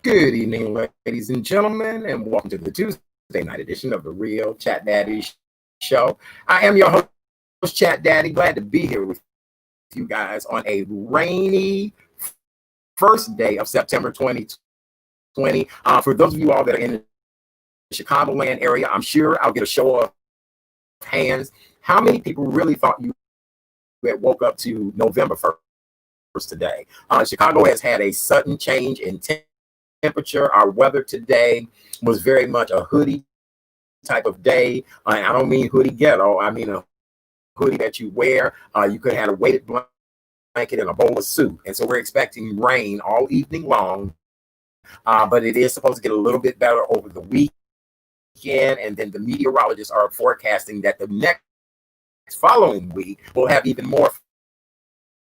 Good evening, ladies and gentlemen, and welcome to the Tuesday night edition of the Real Chat Daddy Show. I am your host, Chat Daddy. Glad to be here with you guys on a rainy first day of September 2020. For those of you all that are in the Chicagoland area, I'm sure I'll get a show of hands. How many people really thought you had woke up to November 1st today? Chicago has had a sudden change in temperature. Our weather today was very much a hoodie type of day. And I don't mean hoodie ghetto. I mean a hoodie that you wear. You could have had a weighted blanket and a bowl of soup. And so we're expecting rain all evening long. But it is supposed to get a little bit better over the weekend. And then the meteorologists are forecasting that the next following week will have even more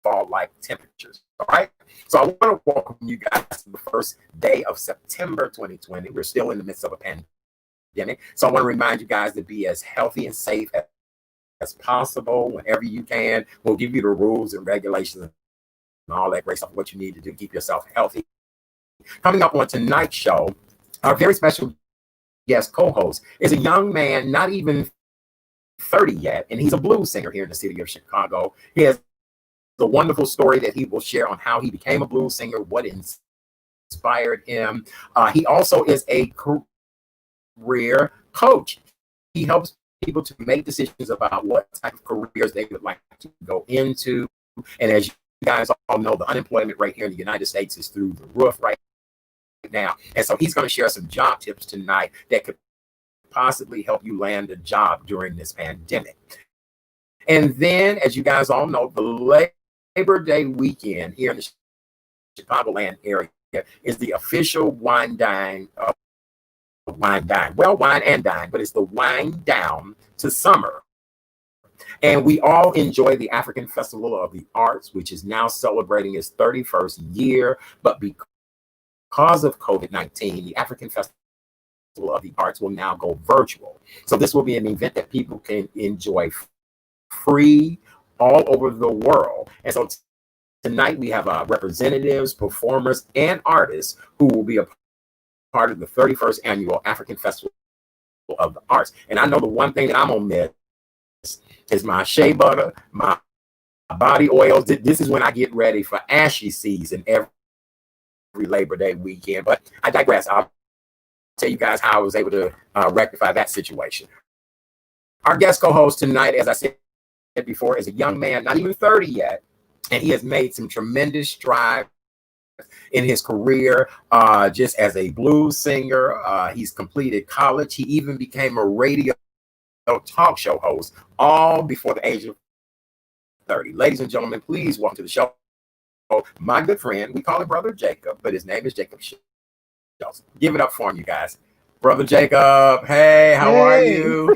fall-like temperatures. All right. So I want to welcome you guys to the first day of September 2020. We're still in the midst of a pandemic. So I want to remind you guys to be as healthy and safe as possible whenever you can. We'll give you the rules and regulations and all that great stuff, what you need to do to keep yourself healthy. Coming up on tonight's show, our very special guest co-host is a young man, not even 30 yet, and he's a blues singer here in the city of Chicago. He has a wonderful story that he will share on how he became a blues singer, what inspired him. He also is a career coach. He helps people to make decisions about what type of careers they would like to go into. And as you guys all know, the unemployment rate here in the United States is through the roof right now. And so he's going to share some job tips tonight that could possibly help you land a job during this pandemic. And then, as you guys all know, the Labor Day weekend here in the Chicagoland area is the official wine and dine. Well, wine and dine, but it's the wind down to summer. And we all enjoy the African Festival of the Arts, which is now celebrating its 31st year. But because of COVID-19, the African Festival of the Arts will now go virtual. So this will be an event that people can enjoy free all over the world. And so tonight we have representatives, performers, and artists who will be a part of the 31st annual African Festival of the Arts. And I know the one thing that I'm gonna miss is my shea butter, my body oils. This is when I get ready for ashy season every Labor Day weekend. But I digress. I'll tell you guys how I was able to rectify that situation. Our guest co-host tonight, as I said before, is a young man, not even 30 yet, and he has made some tremendous strides in his career just as a blues singer. He's completed college. He even became a radio talk show host, all before the age of 30. Ladies and gentlemen, please welcome to the show my good friend. We call him Brother Jacob, but his name is Jacob Schultz. Give it up for him, you guys. Brother Jacob, hey, how are you?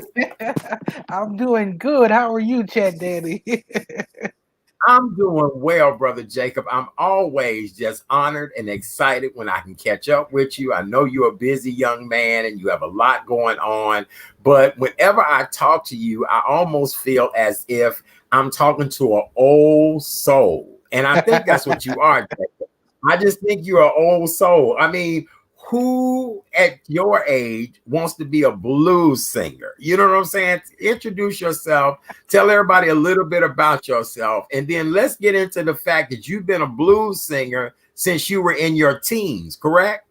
I'm doing good. How are you, Chat Daddy? I'm doing well, Brother Jacob. I'm always just honored and excited when I can catch up with you. I know you're a busy young man and you have a lot going on, but whenever I talk to you, I almost feel as if I'm talking to an old soul. And I think that's what you are, Jacob. I just think you're an old soul. I mean, who at your age wants to be a blues singer? You know what I'm saying? Introduce yourself, tell everybody a little bit about yourself, and then let's get into the fact that you've been a blues singer since you were in your teens, correct?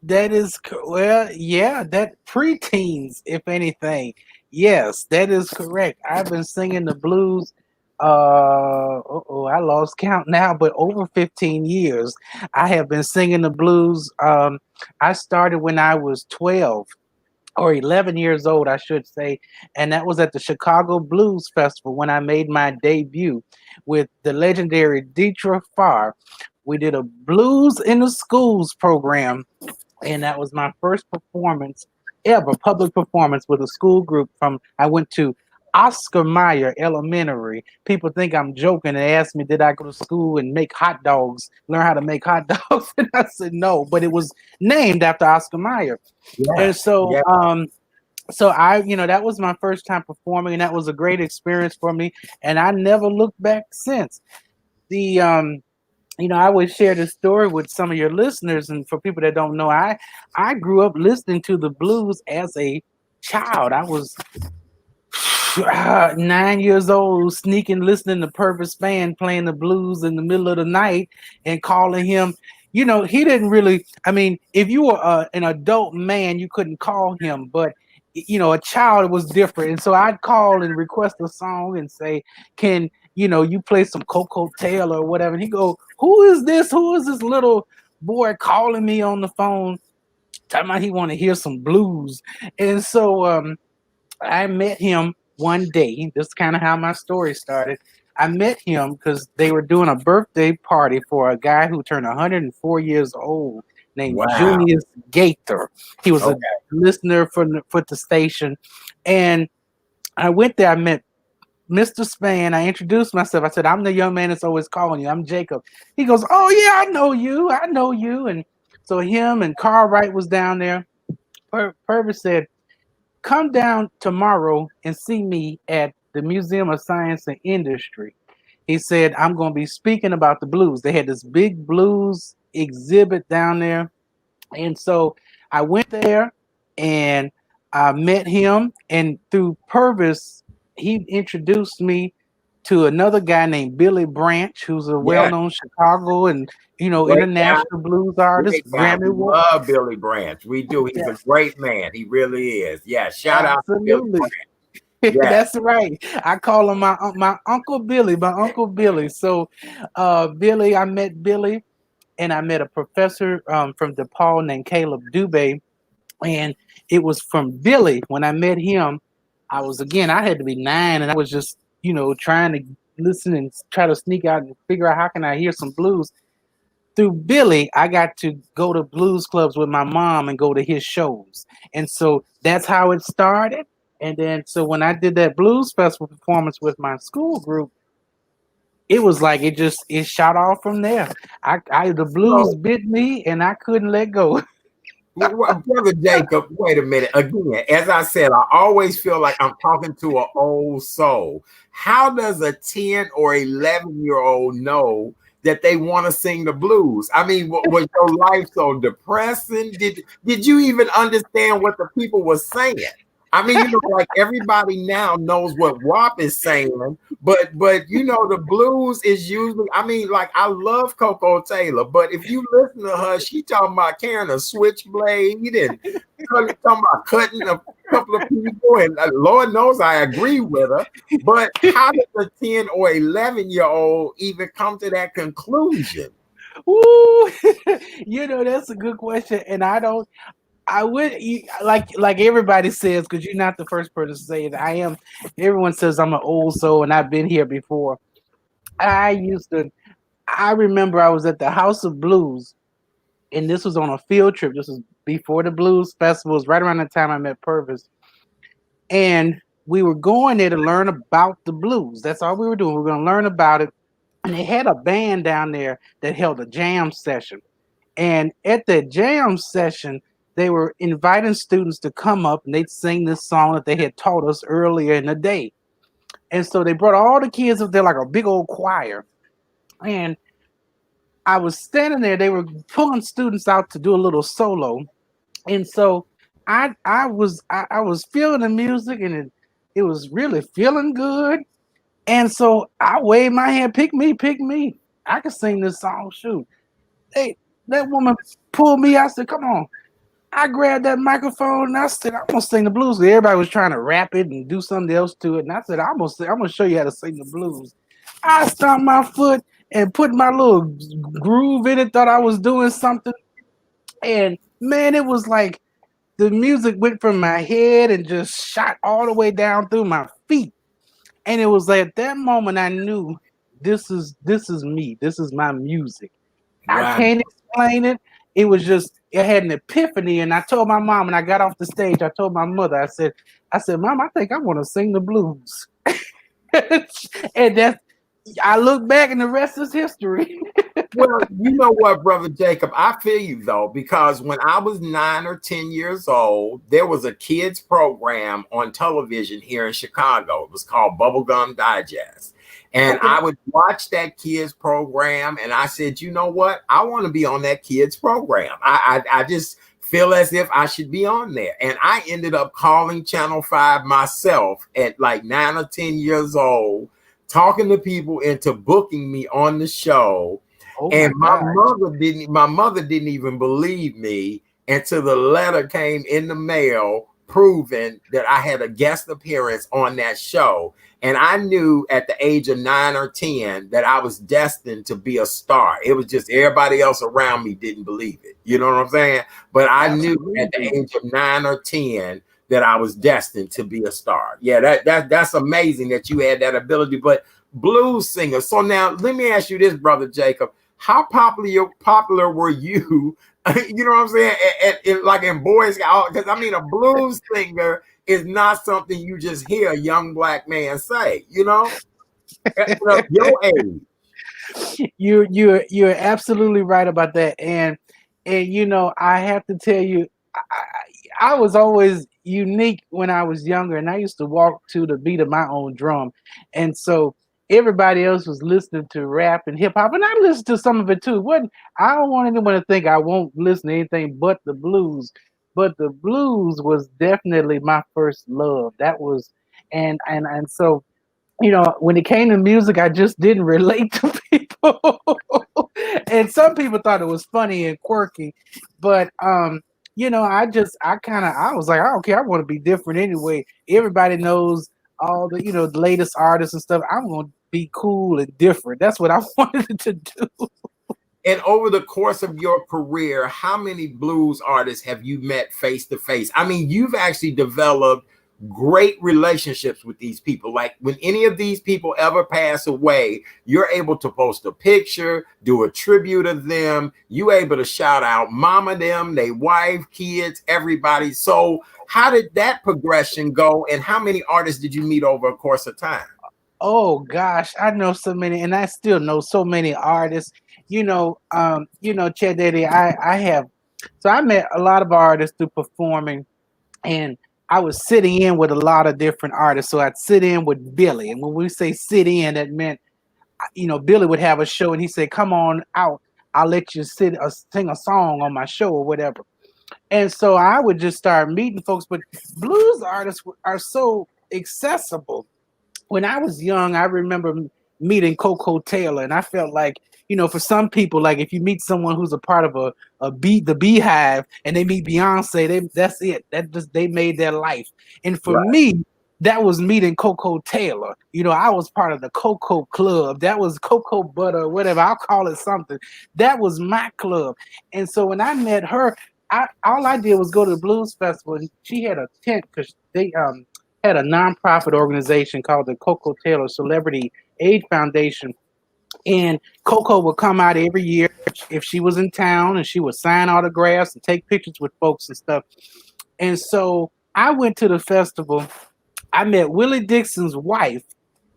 That is, well, yeah, that preteens, if anything. Yes, that is correct. I've been singing the blues. I lost count now, but over 15 years, I have been singing the blues. I started when I was 12 or 11 years old, I should say. And that was at the Chicago Blues Festival when I made my debut with the legendary Dietrich Farr. We did a Blues in the Schools program, and that was my first performance ever, public performance with a school group from, I went to Oscar Mayer Elementary. People think I'm joking. They asked me, did I go to school and make hot dogs, learn how to make hot dogs? And I said, no, but it was named after Oscar Mayer. And Yes, so, yes. so I, that was my first time performing, and that was a great experience for me. And I never looked back since. The I always share this story with some of your listeners, and for people that don't know, I grew up listening to the blues as a child. I was 9 years old, sneaking, listening to Purvis Band playing the blues in the middle of the night and calling him. He didn't really. I mean, if you were an adult man, you couldn't call him, but a child was different. And so I'd call and request a song and say, "Can you play some Coco Taylor or whatever?" And he go, "Who is this? Who is this little boy calling me on the phone, talking about he want to hear some blues?" And so I met him one day. This is kind of how my story started. I met him because they were doing a birthday party for a guy who turned 104 years old named Wow. Junius Gaither. He was a Okay. listener for the station. And I went there. I met Mr. Span. I introduced myself. I said, "I'm the young man that's always calling you. I'm Jacob." He goes, "Oh, yeah, I know you. I know you." And so him and Carl Wright was down there. Purvis said, "Come down tomorrow and see me at the Museum of Science and Industry." He said, "I'm going to be speaking about the blues." They had this big blues exhibit down there. And so I went there and I met him. And through Purvis, he introduced me to another guy named Billy Branch, who's a Yeah. well-known Chicago and Great guy. international blues artist, Great guy. Grammy We Award. love Billy Branch. We do. He's a Yes, great man. He really is. Yeah. Shout out to Billy absolutely. Branch. Yeah. That's right. I call him my Uncle Billy, my Uncle Billy. So, Billy, I met Billy, and I met a professor from DePaul named Caleb Dubé, and it was from Billy when I met him. I had to be 9, and I was just trying to listen and try to sneak out and figure out how can I hear some blues. Through Billy, I got to go to blues clubs with my mom and go to his shows. And so that's how it started. And then so when I did that blues festival performance with my school group, it was like it shot off from there. I the blues So, bit me and I couldn't let go. Brother Jacob, wait a minute. Again, as I said, I always feel like I'm talking to an old soul. How does a 10 or 11-year-old know that they want to sing the blues? I mean, was your life so depressing? Did you even understand what the people were saying? I mean, like everybody now knows what WAP is saying, but the blues is usually. I mean, like I love Coco Taylor, but if you listen to her, she talking about carrying a switchblade and talking about cutting a couple of people, and Lord knows I agree with her. But how does a 10 or 11-year-old even come to that conclusion? Ooh, that's a good question, and I would like everybody says because you're not the first person to say it. I am. Everyone says I'm an old soul and I've been here before. I used to. I remember I was at the House of Blues, and this was on a field trip. This was before the blues festivals, right around the time I met Purvis, and we were going there to learn about the blues. That's all we were doing. We were going to learn about it, and they had a band down there that held a jam session. And at that jam session, they were inviting students to come up and they'd sing this song that they had taught us earlier in the day. And so they brought all the kids up there like a big old choir. And I was standing there, they were pulling students out to do a little solo. And so I was feeling the music and it was really feeling good. And so I waved my hand, pick me, pick me. I can sing this song, shoot. Hey, that woman pulled me. I said, "Come on." I grabbed that microphone and I said, "I'm gonna sing the blues." Everybody was trying to rap it and do something else to it. And I said, I'm gonna show you how to sing the blues. I stomped my foot and put my little groove in it, thought I was doing something. And man, it was like the music went from my head and just shot all the way down through my feet. And it was at that moment I knew this is me. This is my music. I Wow. can't explain it. It was just it had an epiphany, and I told my mom when I got off the stage. I told my mother. I said, "Mom, I think I want to sing the blues." And that's I look back, and the rest is history. Well, you know what, Brother Jacob, I feel you though, because when I was 9 or 10 years old, there was a kids program on television here in Chicago. It was called Bubblegum Digest. And Okay. I would watch that kids program, and I said, you know what? I want to be on that kids program. I just feel as if I should be on there. And I ended up calling Channel 5 myself at like 9 or 10 years old, talking to people into booking me on the show. Oh And my God. my mother didn't even believe me until the letter came in the mail proving that I had a guest appearance on that show. And I knew at the age of 9 or 10 that I was destined to be a star. It was just everybody else around me didn't believe it. You know what I'm saying? But I knew at the Absolutely. age of 9 or 10 that I was destined to be a star. Yeah, that's amazing that you had that ability. But blues singer. So now let me ask you this, brother Jacob. How popular were you? You know what I'm saying? Like in Boy Scout, because I mean, a blues singer is not something you just hear a young black man say. You know, your age. You're absolutely right about that. And you know, I have to tell you, I was always unique when I was younger, and I used to walk to the beat of my own drum. And so everybody else was listening to rap and hip hop, and I listened to some of it too. What I don't want anyone to think I won't listen to anything but the blues. But the blues was definitely my first love. That was and so you know, when it came to music, I just didn't relate to people. And some people thought it was funny and quirky, but you know, I was like, I don't care, I want to be different anyway. Everybody knows all the, you know, the latest artists and stuff. I'm gonna be cool and different. That's what I wanted to do. And over the course of your career, how many blues artists have you met face to face? I mean, you've actually developed great relationships with these people. Like when any of these people ever pass away, you're able to post a picture, do a tribute of them. You able to shout out mama them, they wife, kids, everybody. So how did that progression go? And how many artists did you meet over a course of time? Oh gosh, I know so many, and I still know so many artists. You know, Chet Daddy, I have so I met a lot of artists through performing, and I was sitting in with a lot of different artists. So I'd sit in with Billy, and when we say sit in, that meant you know Billy would have a show, and he said, "Come on out, I'll let you sing a song on my show or whatever." And so I would just start meeting folks. But blues artists are so accessible. When I was young, I remember meeting Coco Taylor, and I felt like, you know, for some people, like if you meet someone who's a part of the Beehive, and they meet Beyonce, that's it. That just they made their life. And for Right. me, that was meeting Coco Taylor. You know, I was part of the Coco Club. That was Cocoa Butter, whatever I'll call it something. That was my club. And so when I met her, all I did was go to the blues festival. And she had a tent because they had a nonprofit organization called the Coco Taylor Celebrity Aid Foundation. And Coco would come out every year if she was in town, and she would sign autographs and take pictures with folks and stuff. And so I went to the festival. I met Willie Dixon's wife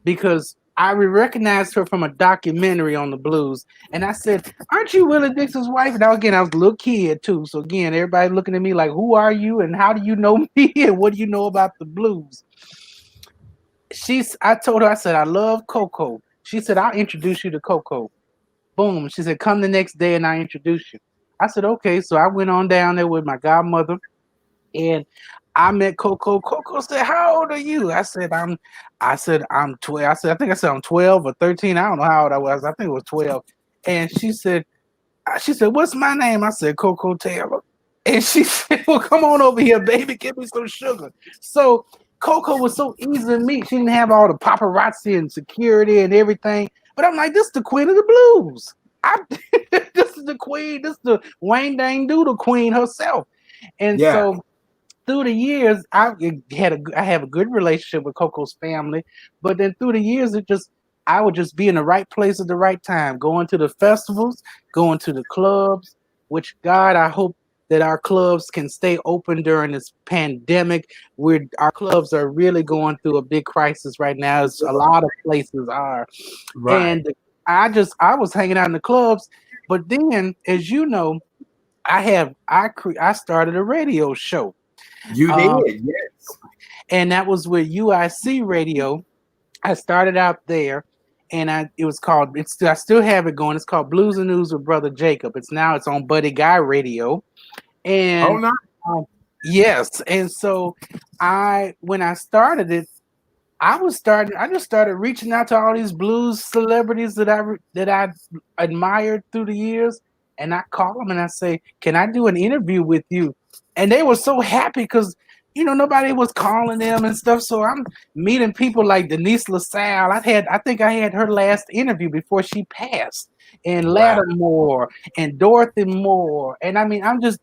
because I recognized her from a documentary on the blues. And I said, "Aren't you Willie Dixon's wife?" Now, again, I was a little kid too. So, again, everybody looking at me like, "Who are you? And how do you know me? And what do you know about the blues?" I told her, I said, "I love Coco." She said, "I'll introduce you to Coco." Boom. She said, "Come the next day and I introduce you." I said, "Okay." So I went on down there with my godmother, and I met Coco. Coco said, "How old are you?" I said, "I'm 12." I think I said I'm 12 or 13. I don't know how old I was. I think it was 12. And she said, "What's my name?" I said, "Coco Taylor." And she said, "Well, come on over here, baby. Give me some sugar." So Coco was so easy to meet. She didn't have all the paparazzi and security and everything. But I'm like, this is the queen of the blues. This is the queen. This is the Wayne Dang Doodle queen herself. And Yeah. so through the years, I have a good relationship with Coco's family, but then through the years, I would just be in the right place at the right time, going to the festivals, going to the clubs. Which God, I hope that our clubs can stay open during this pandemic. Where our clubs are really going through a big crisis right now, as a lot of places are. Right. And I was hanging out in the clubs, but then, as you know, I started a radio show. You did. Um, Yes. and that was with UIC Radio. I started out there, and it was called. I still have it going. It's called Blues and News with Brother Jacob. It's on Buddy Guy Radio, Oh, and no. yes, and so when I started it, I just started reaching out to all these blues celebrities that I admired through the years, and I call them and I say, "Can I do an interview with you?" And they were so happy because nobody was calling them and stuff. So I'm meeting people like Denise LaSalle. I think I had her last interview before she passed, and Wow. Lattimore and Dorothy Moore, and just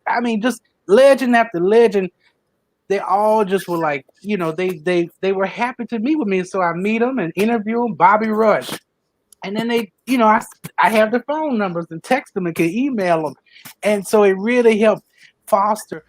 legend after legend. They all just were like, they were happy to meet with me. So I meet them and interview them. Bobby Rush, and then I have their phone numbers and text them and can email them, and so it really helped foster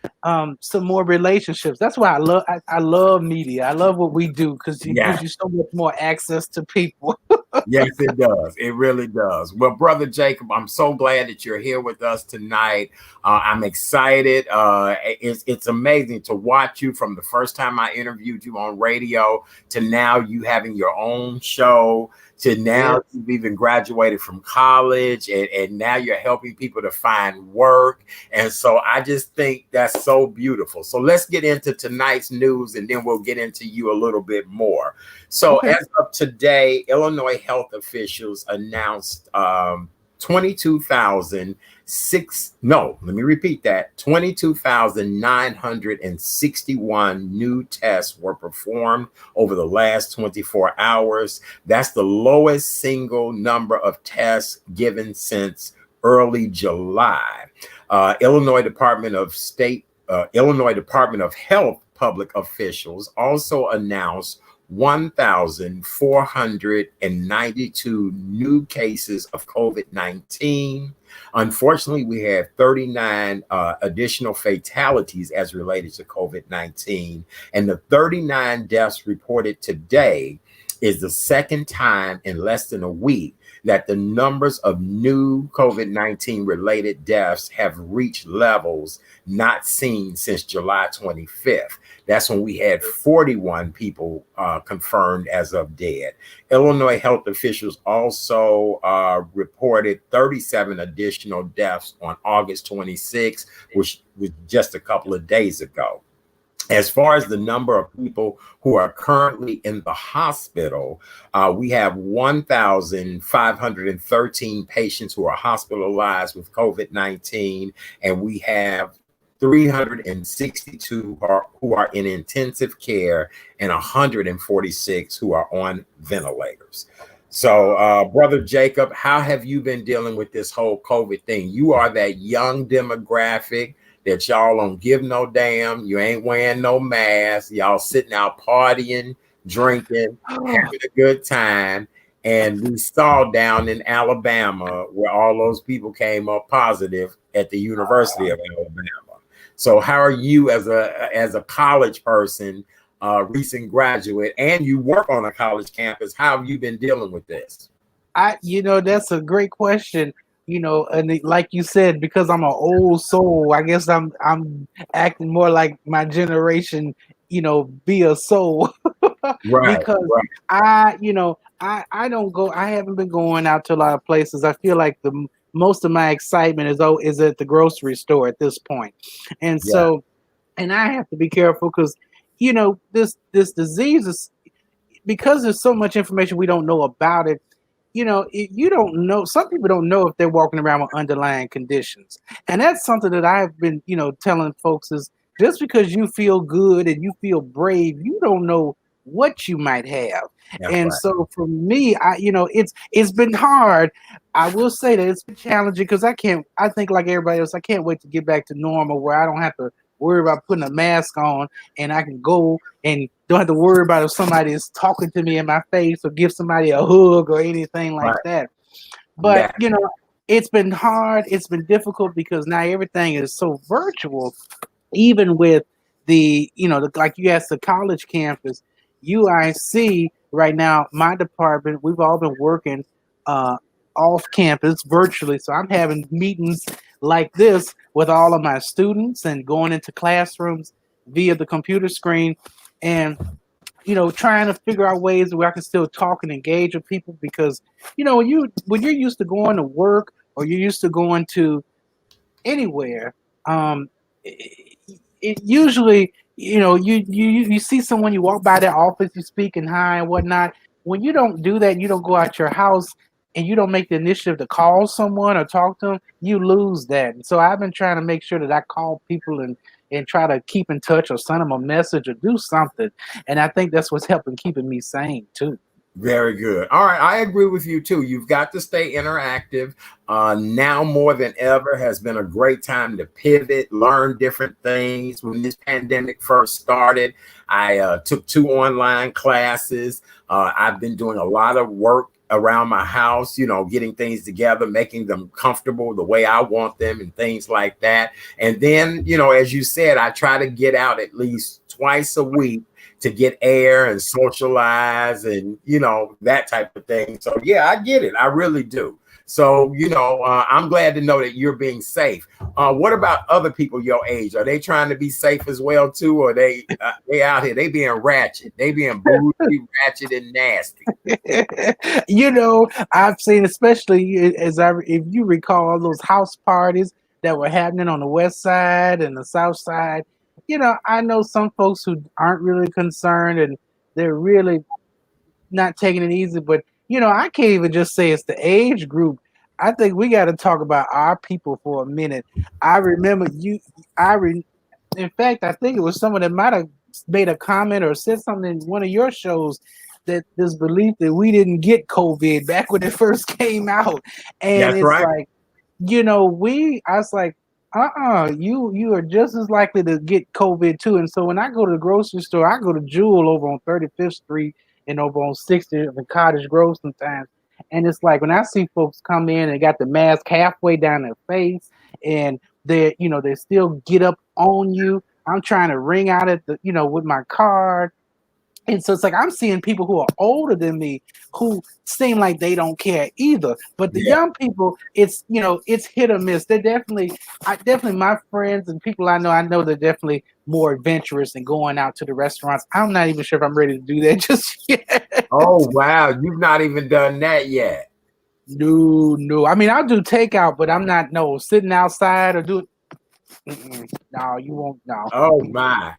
some more relationships. That's why I love media. I love what we do because it Yeah. gives you so much more access to people. Yes, it does. It really does. Well, Brother Jacob, I'm so glad that you're here with us tonight. I'm excited. It's amazing to watch you from the first time I interviewed you on radio to now you having your own show, to now you've even graduated from college, and now you're helping people to find work. And so I just think that's so beautiful. So let's get into tonight's news, and then we'll get into you a little bit more. So as of today, Illinois health officials announced 22,961 new tests were performed over the last 24 hours. That's the lowest single number of tests given since early July. Illinois Department of Health public officials also announced 1,492 new cases of COVID-19. Unfortunately, we had 39 additional fatalities as related to COVID-19. And the 39 deaths reported today is the second time in less than a week that the numbers of new COVID-19 related deaths have reached levels not seen since July 25th. That's when we had 41 people confirmed as of dead. Illinois health officials also reported 37 additional deaths on August 26th, which was just a couple of days ago. As far as the number of people who are currently in the hospital, we have 1,513 patients who are hospitalized with COVID-19, and we have 362 who are in intensive care and 146 who are on ventilators. So, Brother Jacob, how have you been dealing with this whole COVID thing? You are that young demographic that y'all don't give no damn. You ain't wearing no mask. Y'all sitting out partying, drinking, having a good time. And we saw down in Alabama where all those people came up positive at the University of Alabama. So how are you as a college person, recent graduate, and you work on a college campus, how have you been dealing with this? That's a great question. And like you said, because I'm an old soul, I guess I'm acting more like my generation, be a soul. Right. Because right. I don't go. I haven't been going out to a lot of places. I feel like the most of my excitement is at the grocery store at this point, and so, and I have to be careful because, this disease is, because there's so much information we don't know about it. You don't know. Some people don't know if they're walking around with underlying conditions, and that's something that I've been, telling folks is just because you feel good and you feel brave, you don't know what you might have. That's And right. so for me, it's been hard. I will say that it's been challenging because I think like everybody else, I can't wait to get back to normal where I don't have to worry about putting a mask on and I can go and don't have to worry about if somebody is talking to me in my face or give somebody a hug or anything like that. But, it's been hard. It's been difficult because now everything is so virtual, even with like you asked, the college campus, UIC right now, my department, we've all been working off campus virtually. So I'm having meetings like this with all of my students and going into classrooms via the computer screen. And, trying to figure out ways where I can still talk and engage with people because, when you're used to going to work or you're used to going to anywhere, it usually, you see someone, you walk by their office, you speak and hi and whatnot. When you don't do that, you don't go out your house and you don't make the initiative to call someone or talk to them, you lose that. And so I've been trying to make sure that I call people and try to keep in touch or send them a message or do something. And I think that's what's helping keeping me sane too. Very good. All right. I agree with you too. You've got to stay interactive. Now more than ever has been a great time to pivot, learn different things. When this pandemic first started, I took 2 online classes. I've been doing a lot of work around my house, getting things together, making them comfortable the way I want them and things like that. And then, as you said, I try to get out at least twice a week to get air and socialize and, that type of thing. So, yeah, I get it. I really do. So, I'm glad to know that you're being safe. What about other people your age? Are they trying to be safe as well, too? Or they out here, they being ratchet, they being bougie, ratchet, and nasty? I've seen, especially if you recall, all those house parties that were happening on the west side and the south side. I know some folks who aren't really concerned and they're really not taking it easy, but I can't even just say it's the age group. I think we got to talk about our people for a minute. I remember in fact, I think it was someone that might have made a comment or said something in one of your shows that this belief that we didn't get COVID back when it first came out. And That's it's right. like, I was like, you are just as likely to get COVID too. And so when I go to the grocery store, I go to Jewel over on 35th Street and over on 60th and Cottage Grove sometimes. And it's like when I see folks come in and got the mask halfway down their face and they still get up on you. I'm trying to ring out at with my card. And so it's like I'm seeing people who are older than me who seem like they don't care either. But the young people, it's hit or miss. They're definitely my friends and people I know they're definitely more adventurous and going out to the restaurants. I'm not even sure if I'm ready to do that just yet. Oh, wow. You've not even done that yet. No. I mean, I'll do takeout, but I'm not sitting outside or do it. No, you won't. No. Oh, my.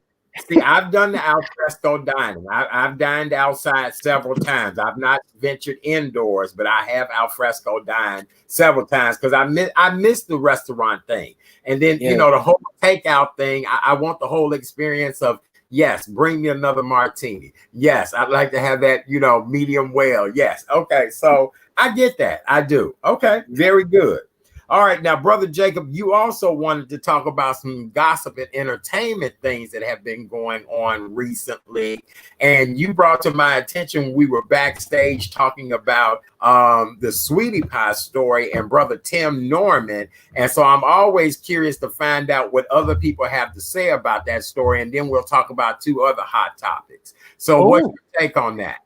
See, I've done the al fresco dining. I've dined outside several times. I've not ventured indoors, but I have al fresco dined several times because I miss the restaurant thing. And then, the whole takeout thing, I want the whole experience of, yes, bring me another martini. Yes, I'd like to have that, medium well. Yes. Okay. So I get that. I do. Okay. Very good. All right. Now, Brother Jacob, you also wanted to talk about some gossip and entertainment things that have been going on recently. And you brought to my attention, we were backstage talking about the Sweetie Pie story and Brother Tim Norman. And so I'm always curious to find out what other people have to say about that story. And then we'll talk about 2 other hot topics. So what's your take on that?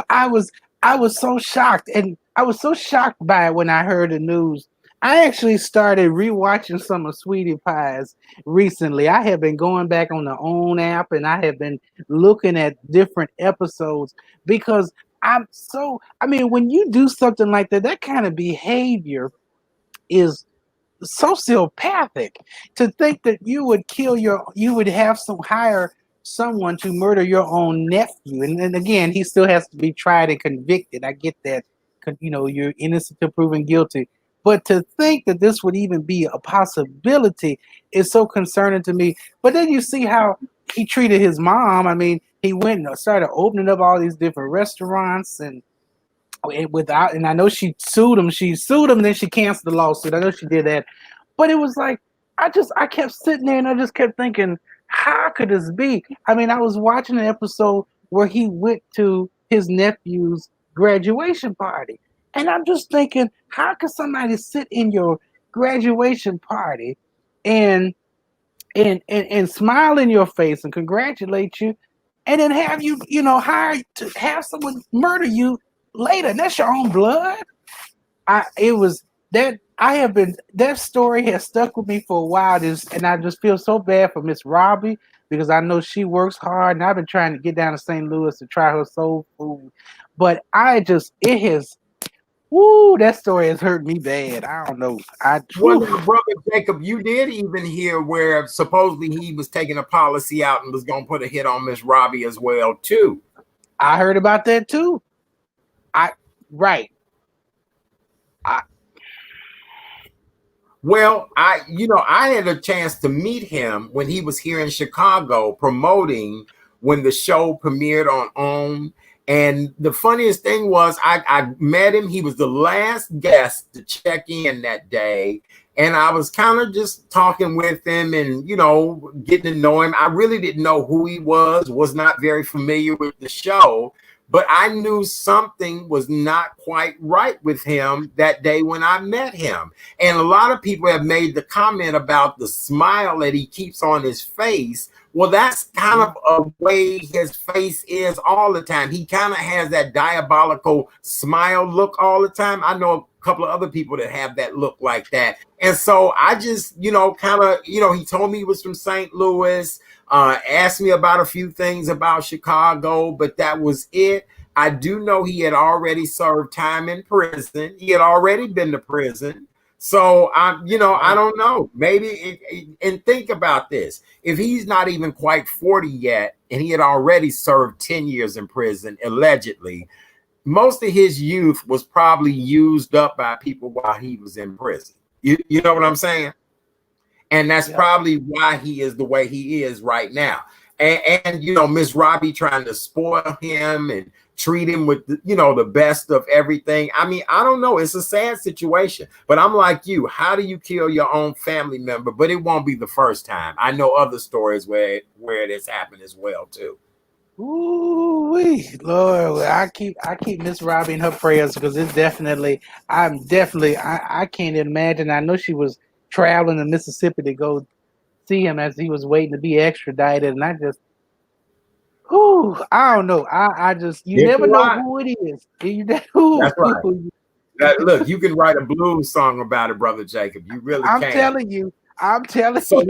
I was so shocked, and I was so shocked by it when I heard the news. I actually started rewatching some of Sweetie Pies recently. I have been going back on the OWN app and I have been looking at different episodes because when you do something like that, that kind of behavior is sociopathic. To think that you would hire someone to murder your own nephew. And then again, he still has to be tried and convicted. I get that, you're innocent till proven guilty. But to think that this would even be a possibility is so concerning to me. But then you see how he treated his mom. I mean, he went and started opening up all these different restaurants and I know she sued him. She sued him and then she canceled the lawsuit. I know she did that. But it was like, I kept sitting there and I just kept thinking, how could this be? I mean, I was watching an episode where he went to his nephew's graduation party. And I'm just thinking, how could somebody sit in your graduation party and smile in your face and congratulate you, and then have you, hired to have someone murder you later? And that's your own blood. That story has stuck with me for a while. And I just feel so bad for Miss Robbie because I know she works hard, and I've been trying to get down to St. Louis to try her soul food. But it has, woo, that story has hurt me bad. I don't know. Well, now, brother Jacob, you did even hear where supposedly he was taking a policy out and was going to put a hit on Miss Robbie as well, too. I heard about that too. Right. Well, I had a chance to meet him when he was here in Chicago promoting when the show premiered on OWN. And the funniest thing was I met him. He was the last guest to check in that day. And I was kind of just talking with him and, getting to know him. I really didn't know who he was not very familiar with the show. But I knew something was not quite right with him that day when I met him. And a lot of people have made the comment about the smile that he keeps on his face. Well, that's kind of a way his face is all the time. He kind of has that diabolical smile look all the time. I know a couple of other people that have that look like that. And so I just, he told me he was from St. Louis. Asked me about a few things about Chicago, but that was it. I do know he had already served time in prison. He had already been to prison. So I don't know. Maybe, and think about this. If he's not even quite 40 yet, and he had already served 10 years in prison, allegedly, most of his youth was probably used up by people while he was in prison. You know what I'm saying? And that's probably why he is the way he is right now. And Miss Robbie trying to spoil him and treat him with, the best of everything. I mean, I don't know. It's a sad situation. But I'm like you. How do you kill your own family member? But it won't be the first time. I know other stories where it has happened as well, too. Ooh, Lord, I keep Miss Robbie in her prayers because it's definitely, I can't imagine. I know she was traveling to Mississippi to go see him as he was waiting to be extradited, and I just, I don't know. I just, you never know who it is. That's right. Look, you can write a blues song about it, brother Jacob. You really can. I'm telling you. Listen,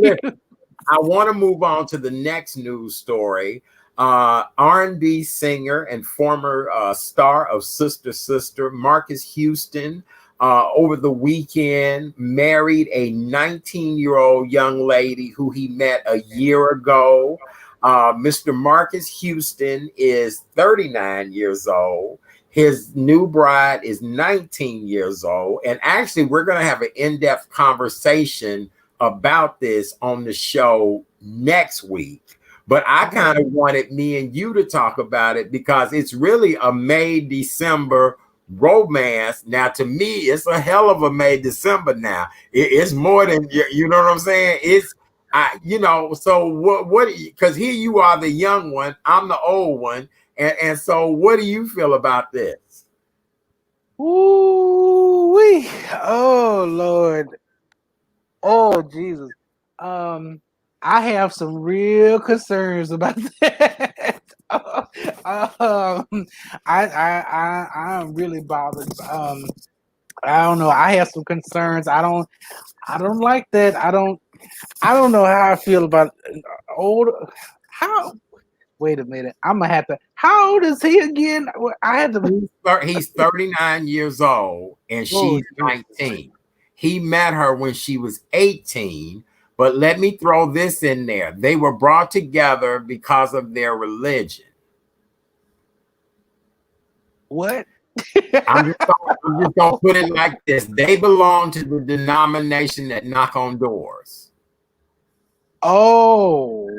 I want to move on to the next news story. R&B singer and former star of Sister Sister, Marques Houston, over the weekend married a 19-year-old young lady who he met a year ago. Mr. Marques Houston is 39 years old. His new bride is 19 years old. And actually, we're going to have an in-depth conversation about this on the show next week. But I kind of wanted me and you to talk about it because it's really a May-December romance. Now, to me, it's a hell of a May-December now. It's more than, you know what I'm saying? So what, because here you are the young one, I'm the old one. And so what do you feel about this? Ooh-wee. Oh, Lord. Oh, Jesus. I have some real concerns about that. I'm really bothered. I don't know. I have some concerns. I don't like that. I don't know how I feel about old. How? Wait a minute. I'm gonna have to. How old is he again? I had to. He's 39 years old and she's 19. He met her when she was 18. But let me throw this in there. They were brought together because of their religion. What? I'm just going to put it like this. They belong to the denomination that knock on doors. Oh.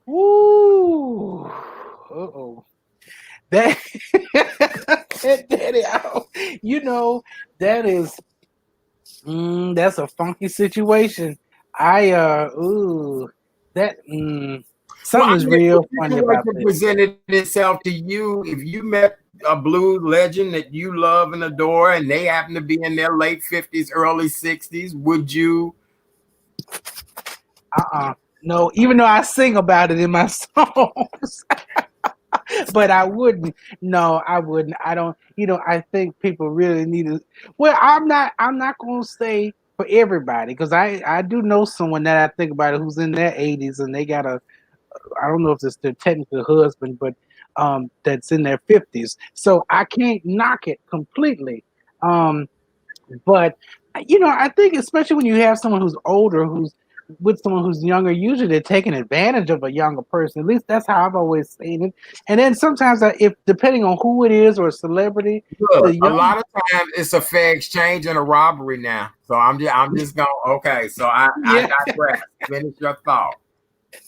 Woo. Uh-oh. That daddy out. That's a funky situation. Something's real funny about this. Presented itself to you if you met a blues legend that you love and adore, and they happen to be in their late 50s, early 60s. Would you? No, even though I sing about it in my songs. But I wouldn't. No, I wouldn't. I don't. I think people really need to. Well, I'm not going to say for everybody, because I do know someone that I think about it who's in their 80s and they got a, I don't know if it's their technical husband, but that's in their 50s. So I can't knock it completely. But I think especially when you have someone who's older, who's with someone who's younger, usually they're taking advantage of a younger person. At least that's how I've always seen it. And then sometimes, if depending on who it is or a celebrity, Look, the a young. lot of times it's a fair exchange and a robbery now. So I'm just going, okay. So I Yeah, digress. Finish your thought.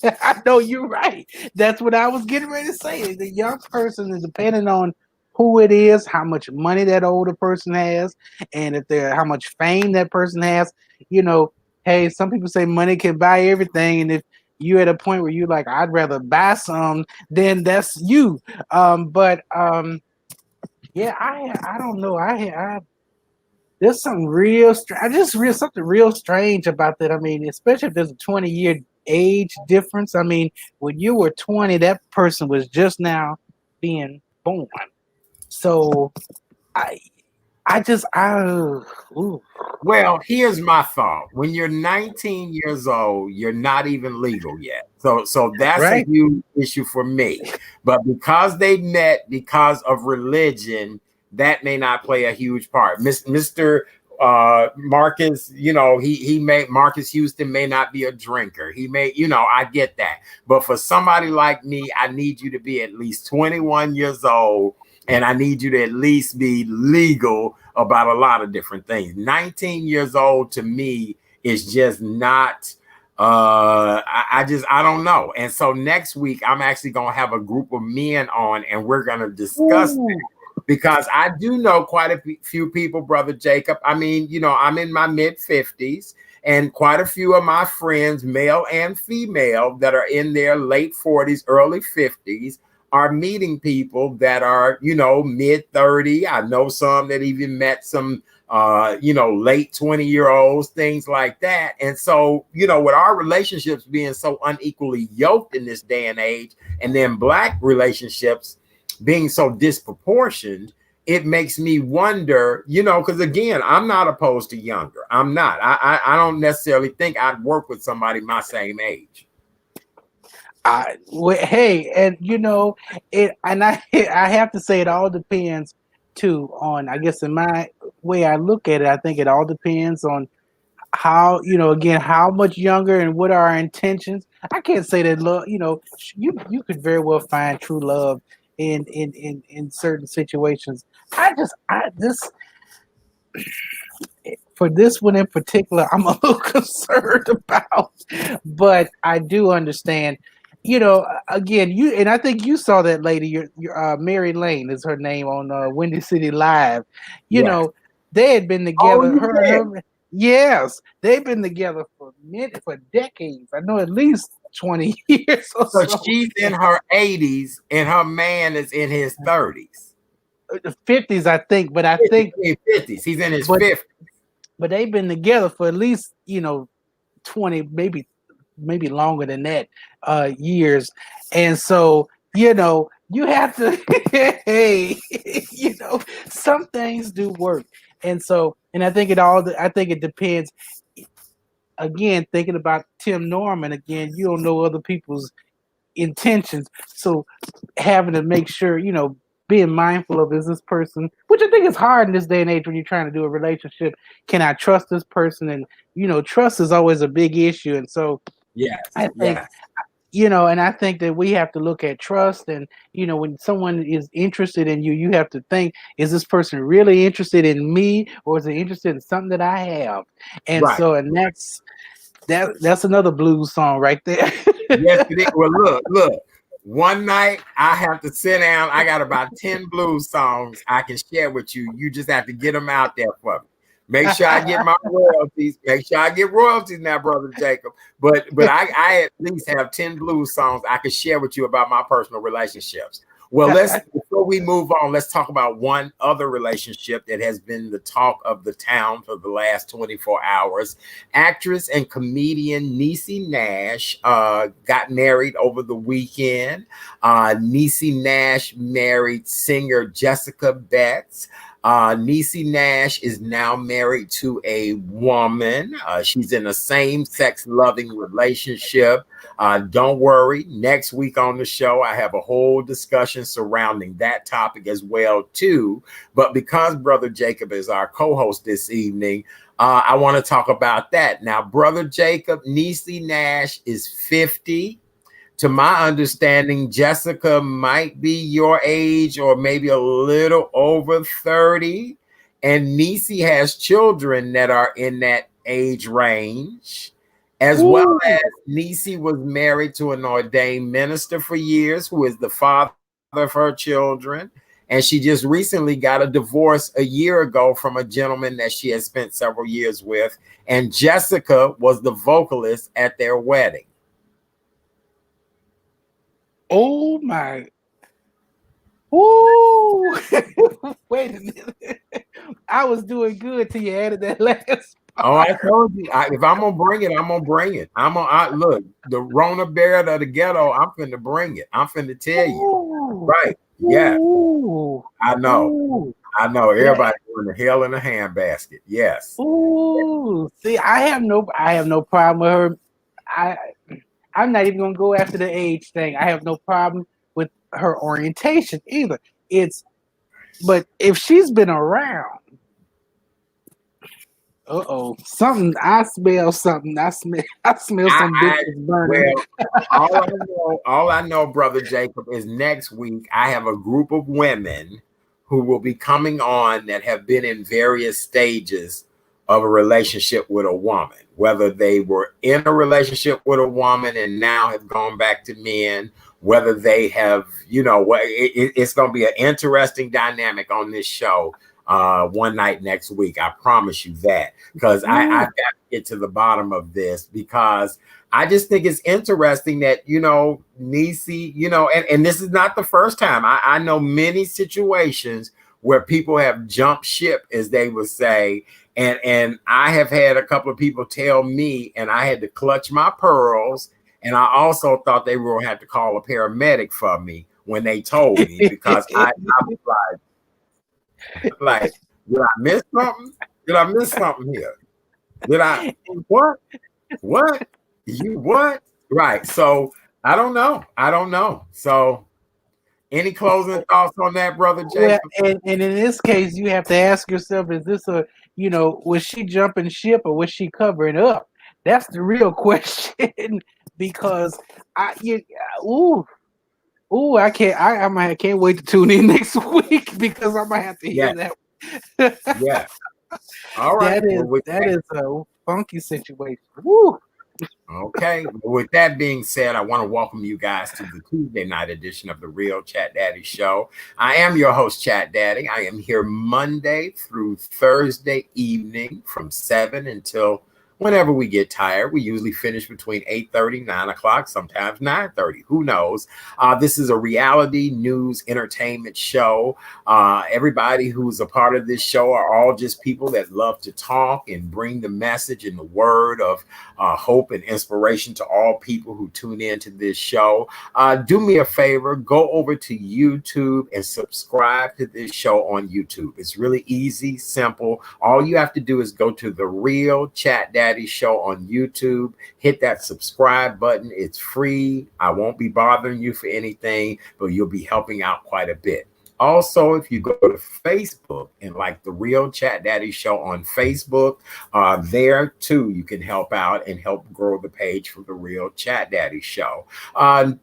I know you're right. That's what I was getting ready to say. The young person is depending on who it is, how much money that older person has, and if they're how much fame that person has. You know, hey, some people say money can buy everything, and if you're at a point where you're like, I'd rather buy some, then that's you. Yeah, I don't know. I there's something real strange. Just real something real strange about that. I mean, especially if there's a 20-year age difference. I mean, when you were 20, that person was just now being born. So I I just I ooh, Well, here's my thought. When you're 19 years old, you're not even legal yet. So that's a right. huge issue for me. But because they met because of religion, that may not play a huge part. Mr. Marcus, he may Marcus Houston may not be a drinker. He may, I get that. But for somebody like me, I need you to be at least 21 years old, and I need you to at least be legal about a lot of different things. 19 years old to me is just not I don't know. And so next week I'm actually going to have a group of men on and we're going to discuss Ooh, that, because I do know quite a few people, brother Jacob. I mean, I'm in my mid 50s, and quite a few of my friends, male and female, that are in their late 40s, early 50s, are meeting people that are, mid 30. I know some that even met some, late 20-year-olds, things like that. And so, with our relationships being so unequally yoked in this day and age, and then Black relationships being so disproportioned, it makes me wonder, because again, I'm not opposed to younger. I'm not. I don't necessarily think I'd work with somebody my same age. Hey, and it, and I have to say it all depends too on, I guess, in my way I look at it. I think it all depends on how, again, how much younger and what are our intentions. I can't say that love, you could very well find true love in certain situations. I this for this one in particular, I'm a little concerned about, but I do understand. Again, and I think you saw that lady. Your Mary Lane is her name on Windy City Live. You Yes. know, they had been Oh, together. you Her and did. her, yes, they've been together for decades. I know at least 20 years or So so. she's in her 80s and her man is in his 30s. 50s, I think, but I 50s, think, 50s. He's in his but 50s. they've been together for at least 20, maybe longer than that, years. And so, you have to, hey, some things do work. And so, and I think it depends. Again, thinking about Tim Norman, again, you don't know other people's intentions. So having to make sure, being mindful of, is this person, which I think is hard in this day and age when you're trying to do a relationship. Can I trust this person? And, trust is always a big issue. And so Yes, I think, yes. and I think that we have to look at trust. And, when someone is interested in you, you have to think, is this person really interested in me, or is it interested in something that I have? And Right. so, and that's another blues song right there. Yes, it is. Well, look. One night I have to sit down. I got about 10 blues songs I can share with you. You just have to get them out there for me. Make sure I get my royalties. Make sure I get royalties now, brother Jacob. But I at least have 10 blues songs I can share with you about my personal relationships. Well, before we move on, let's talk about one other relationship that has been the talk of the town for the last 24 hours. Actress and comedian Niecy Nash got married over the weekend. Niecy Nash married singer Jessica Betts. Niecy Nash is now married to a woman. She's in a same-sex loving relationship. Don't worry, next week on the show, I have a whole discussion surrounding that topic as well, too. But because Brother Jacob is our co-host this evening, I want to talk about that. Now, Brother Jacob, Niecy Nash is 50. To my understanding, Jessica might be your age or maybe a little over 30. And Niecy has children that are in that age range. As well as Niecy was married to an ordained minister for years who is the father of her children. And she just recently got a divorce a year ago from a gentleman that she had spent several years with. And Jessica was the vocalist at their wedding. Oh my. Ooh. Wait a minute. I was doing good till you added that last part. Oh, I told you. If I'm gonna bring it, I'm gonna bring it. Look, the Rona Barrett of the ghetto. I'm finna bring it. I'm finna tell you. Ooh. Right? Yeah. Ooh. I know. Ooh. I know. Everybody doing the hell in a handbasket. Yes. Ooh. See, I have no problem with her. I'm not even gonna go after the age thing. I have no problem with her orientation either. But if she's been around, something. I smell something. I smell some bitches burning. Well, all I know, Brother Jacob, is next week I have a group of women who will be coming on that have been in various stages of a relationship with a woman, whether they were in a relationship with a woman and now have gone back to men, whether they have, it's going to be an interesting dynamic on this show one night next week. I promise you that, because I've got to get to the bottom of this, because I just think it's interesting that, Niecy, and this is not the first time. I know many situations where people have jumped ship, as they would say. And I have had a couple of people tell me, and I had to clutch my pearls. And I also thought they were going to have to call a paramedic for me when they told me, because I was like, did I miss something? Did I miss something here? Did I? What? You what? Right. So I don't know. So any closing thoughts on that, Brother Jacob? Well, and in this case, you have to ask yourself, is this was she jumping ship or was she covering up? That's the real question. Because I can't wait to tune in next week, because I might have to hear that. Yeah. All right. That is a funky situation. Woo. Okay. With that being said, I want to welcome you guys to the Tuesday night edition of the Real Chat Daddy Show. I am your host, Chat Daddy. I am here Monday through Thursday evening from 7 until whenever we get tired. We usually finish between 8:30, 9 o'clock, sometimes 9:30. Who knows? This is a reality news entertainment show. Everybody who's a part of this show are all just people that love to talk and bring the message and the word of hope and inspiration to all people who tune into this show. Do me a favor, go over to YouTube and subscribe to this show on YouTube. It's really easy, simple. All you have to do is go to the Real Chat Daddy Show on YouTube, hit that subscribe button. It's free. I won't be bothering you for anything, but you'll be helping out quite a bit. Also, if you go to Facebook and like the Real Chat Daddy Show on Facebook, there too, you can help out and help grow the page for the Real Chat Daddy Show.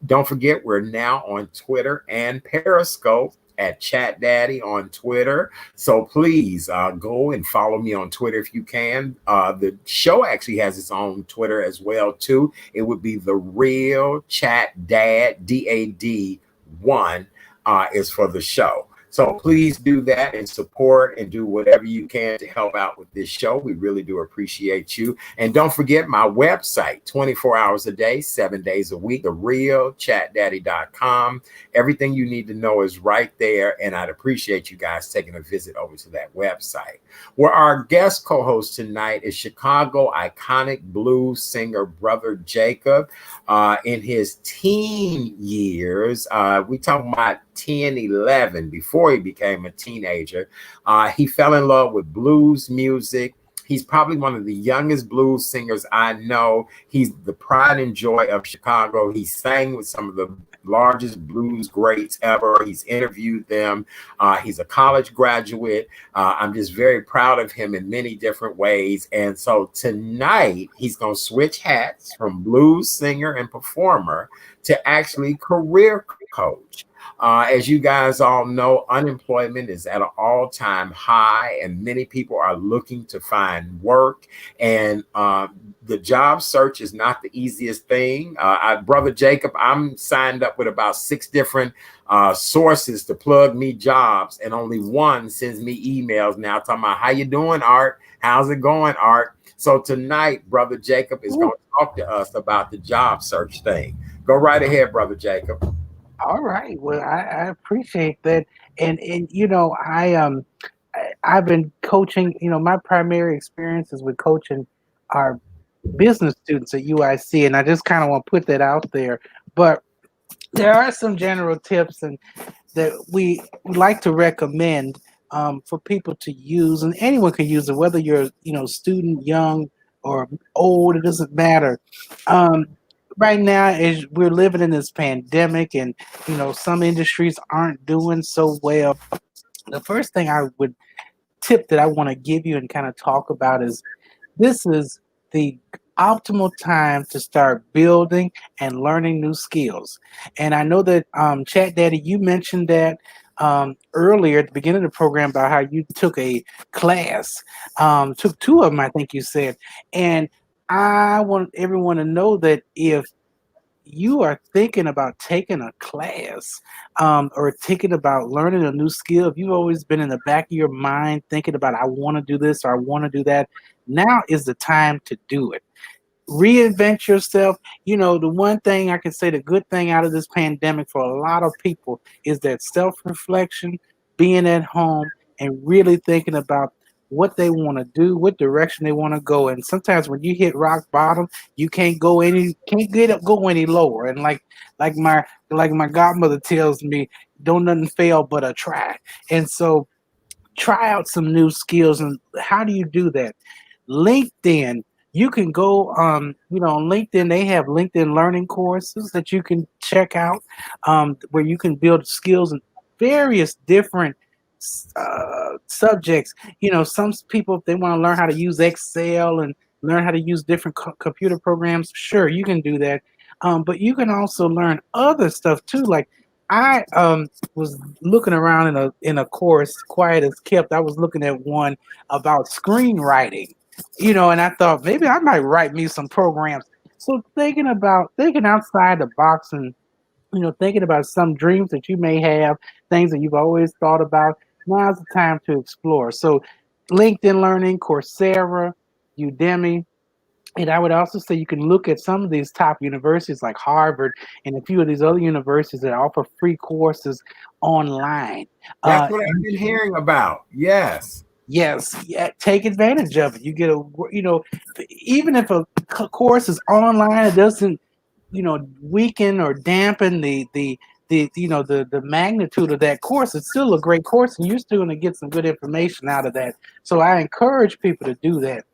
Don't forget, we're now on Twitter and Periscope at Chat Daddy on Twitter. So please go and follow me on Twitter if you can. The show actually has its own Twitter as well too. It would be the Real Chat Dad, DAD1 is for the show. So please do that and support and do whatever you can to help out with this show. We really do appreciate you. And don't forget my website, 24 hours a day, 7 days a week, therealchatdaddy.com. Everything you need to know is right there. And I'd appreciate you guys taking a visit over to that website. Where our guest co-host tonight is Chicago iconic blues singer Brother Jacob. In his teen years, we talking about 10, 11, before before he became a teenager. He fell in love with blues music. He's probably one of the youngest blues singers I know. He's the pride and joy of Chicago. He sang with some of the largest blues greats ever. He's interviewed them. He's a college graduate. I'm just very proud of him in many different ways. And so tonight, he's going to switch hats from blues singer and performer to actually career coach. As you guys all know, unemployment is at an all-time high, and many people are looking to find work. And the job search is not the easiest thing. Brother Jacob, I'm signed up with about 6 different sources to plug me jobs, and only one sends me emails now talking about how you doing, Art? How's it going, Art? So tonight, Brother Jacob is going to talk to us about the job search thing. Go right ahead, Brother Jacob. All right. Well, I appreciate that. And I've been coaching, my primary experience is with coaching our business students at UIC, and I just kind of want to put that out there. But there are some general tips and that we like to recommend for people to use, and anyone can use it, whether you're, student, young, or old, it doesn't matter. Right now, as we're living in this pandemic, and some industries aren't doing so well, the first thing I would tip that I want to give you and kind of talk about is this is the optimal time to start building and learning new skills. And I know that Chat Daddy, you mentioned that earlier at the beginning of the program about how you took a class, took 2 of them, I think you said. And I want everyone to know that if you are thinking about taking a class or thinking about learning a new skill, if you've always been in the back of your mind thinking about, I want to do this or I want to do that, now is the time to do it. Reinvent yourself. The one thing I can say, the good thing out of this pandemic for a lot of people is that self-reflection, being at home and really thinking about what they want to do, what direction they want to go. And sometimes when you hit rock bottom, you can't go any lower. And like my godmother tells me, don't nothing fail but a try. And so try out some new skills. And how do you do that? LinkedIn. You can go on LinkedIn. They have LinkedIn learning courses that you can check out, where you can build skills in various different subjects. Some people, if they want to learn how to use Excel and learn how to use different computer programs, sure, you can do that. But you can also learn other stuff too. Like I was looking around in a course, quiet as kept. I was looking at one about screenwriting, and I thought maybe I might write me some programs. So thinking outside the box and thinking about some dreams that you may have, things that you've always thought about. Now's the time to explore. So LinkedIn Learning, Coursera, Udemy. And I would also say you can look at some of these top universities like Harvard and a few of these other universities that offer free courses online. That's what I've been hearing about. Yes. Yes, yeah, take advantage of it. You get even if a course is online, it doesn't, weaken or dampen the magnitude of that course. It's still a great course, and you're still going to get some good information out of that. So I encourage people to do that.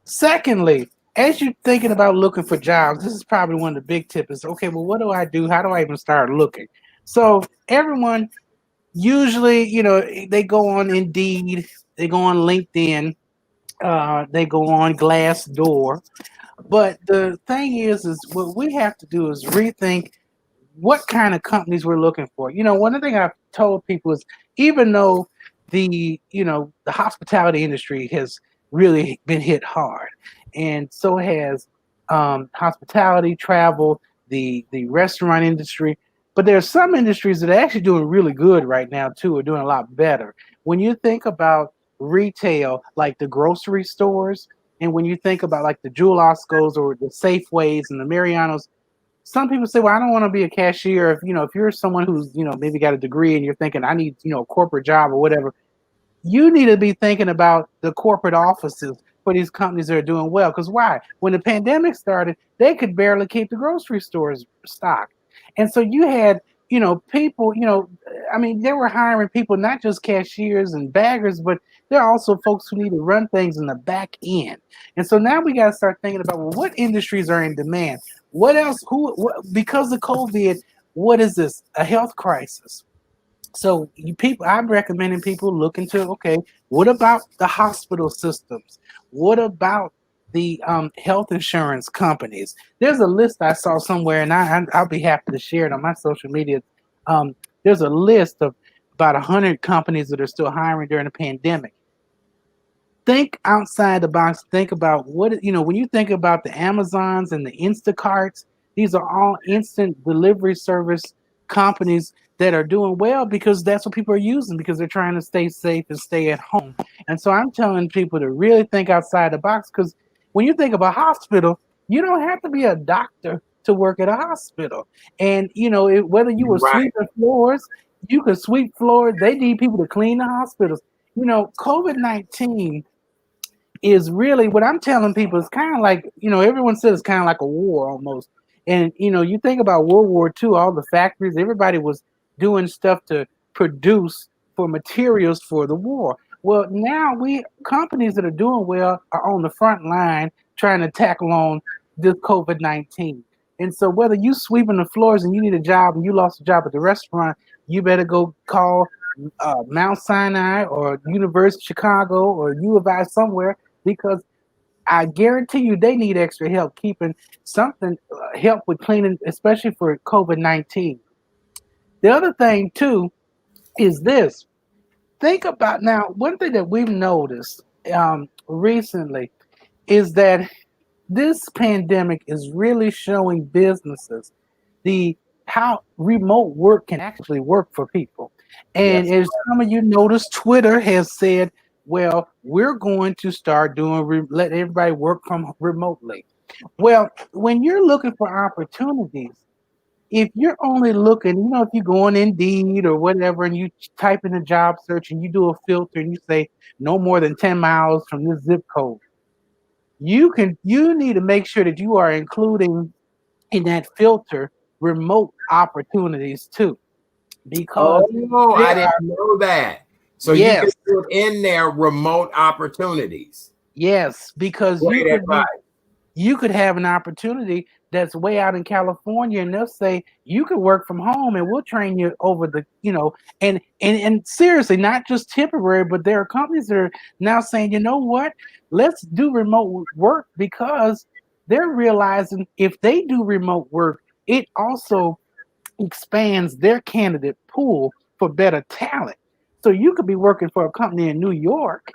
Secondly, as you're thinking about looking for jobs, this is probably one of the big tips is, okay, well, what do I do? How do I even start looking? So everyone usually, they go on Indeed, they go on LinkedIn, they go on Glassdoor. But the thing is what we have to do is rethink what kind of companies we're looking for. One thing I've told people is, even though the hospitality industry has really been hit hard, and so has hospitality, travel, the restaurant industry, but there are some industries that are actually doing really good right now too, are doing a lot better. When you think about retail, like the grocery stores, and when you think about like the Jewel Oscos or the Safeways and the Marianos, some people say, well, I don't want to be a cashier. If you're someone who's, maybe got a degree and you're thinking, I need, a corporate job or whatever, you need to be thinking about the corporate offices for these companies that are doing well. Because why? When the pandemic started, they could barely keep the grocery stores stocked. And so you had people, I mean, they were hiring people, not just cashiers and baggers, but there are also folks who need to run things in the back end. And so now we got to start thinking about, well, what industries are in demand? What else? Because of COVID, what is this? A health crisis. So I'm recommending people look into, okay, what about the hospital systems? What about the health insurance companies? There's a list I saw somewhere, and I'll be happy to share it on my social media. There's a list of about 100 companies that are still hiring during the pandemic. Think outside the box. Think about when you think about the Amazons and the Instacarts, these are all instant delivery service companies that are doing well because that's what people are using because they're trying to stay safe and stay at home. And so I'm telling people to really think outside the box because when you think of a hospital, you don't have to be a doctor to work at a hospital. And whether you were Right. sweeping floors, you could sweep floors. They need people to clean the hospitals. COVID-19 is really what I'm telling people is kind of like, everyone says it's kind of like a war almost. And, you think about World War II, all the factories, everybody was doing stuff to produce for materials for the war. Well, now companies that are doing well are on the front line trying to tackle on this COVID-19. And so whether you sweeping the floors and you need a job and you lost a job at the restaurant, you better go call Mount Sinai or University of Chicago or U of I somewhere because I guarantee you they need extra help keeping something, help with cleaning, especially for COVID-19. The other thing, too, is this. Think about now, one thing that we've noticed recently is that this pandemic is really showing businesses how remote work can actually work for people. And Yes. as some of you noticed, Twitter has said, well, we're going to start let everybody work from remotely. Well, when you're looking for opportunities, if you're only looking, if you go on Indeed or whatever and you type in a job search and you do a filter and you say no more than 10 miles from this zip code, you need to make sure that you are including in that filter remote opportunities too, because Oh, I there didn't are know that. So you can yes, put in there remote opportunities. yes, because Great advice. you could have an opportunity that's way out in California and they'll say you could work from home and we'll train you over and seriously, not just temporary, but there are companies that are now saying, you know what, let's do remote work because they're realizing if they do remote work, it also expands their candidate pool for better talent. So you could be working for a company in New York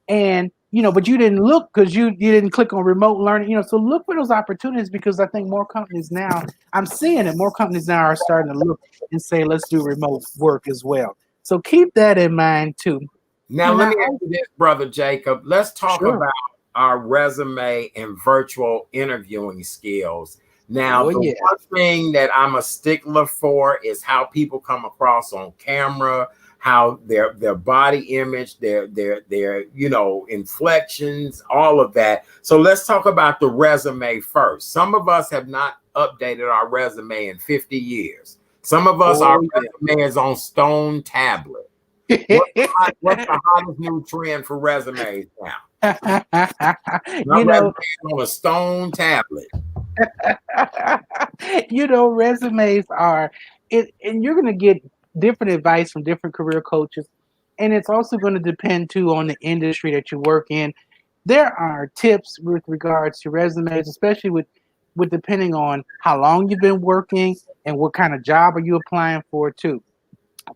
and but you didn't look because you didn't click on remote learning, so look for those opportunities because I think more companies now, I'm seeing it, more companies now are starting to look and say, let's do remote work as well. So keep that in mind too. Now, And let I, me ask you this, Brother Jacob. Let's talk sure. about our resume and virtual interviewing skills. Now, Oh the yeah. one thing that I'm a stickler for is how people come across on camera, how their body image, their inflections, all of that. So let's talk about the resume first. Some of us have not updated our resume in 50 years. Some of us, our Oh resume is on stone tablet. yeah. What's the hottest new trend for resumes now? My you resume know is on a stone tablet. resumes are it, and you're going to get different advice from different career coaches, and it's also going to depend too on the industry that you work in. There are tips with regards to resumes, especially with depending on how long you've been working and what kind of job are you applying for too.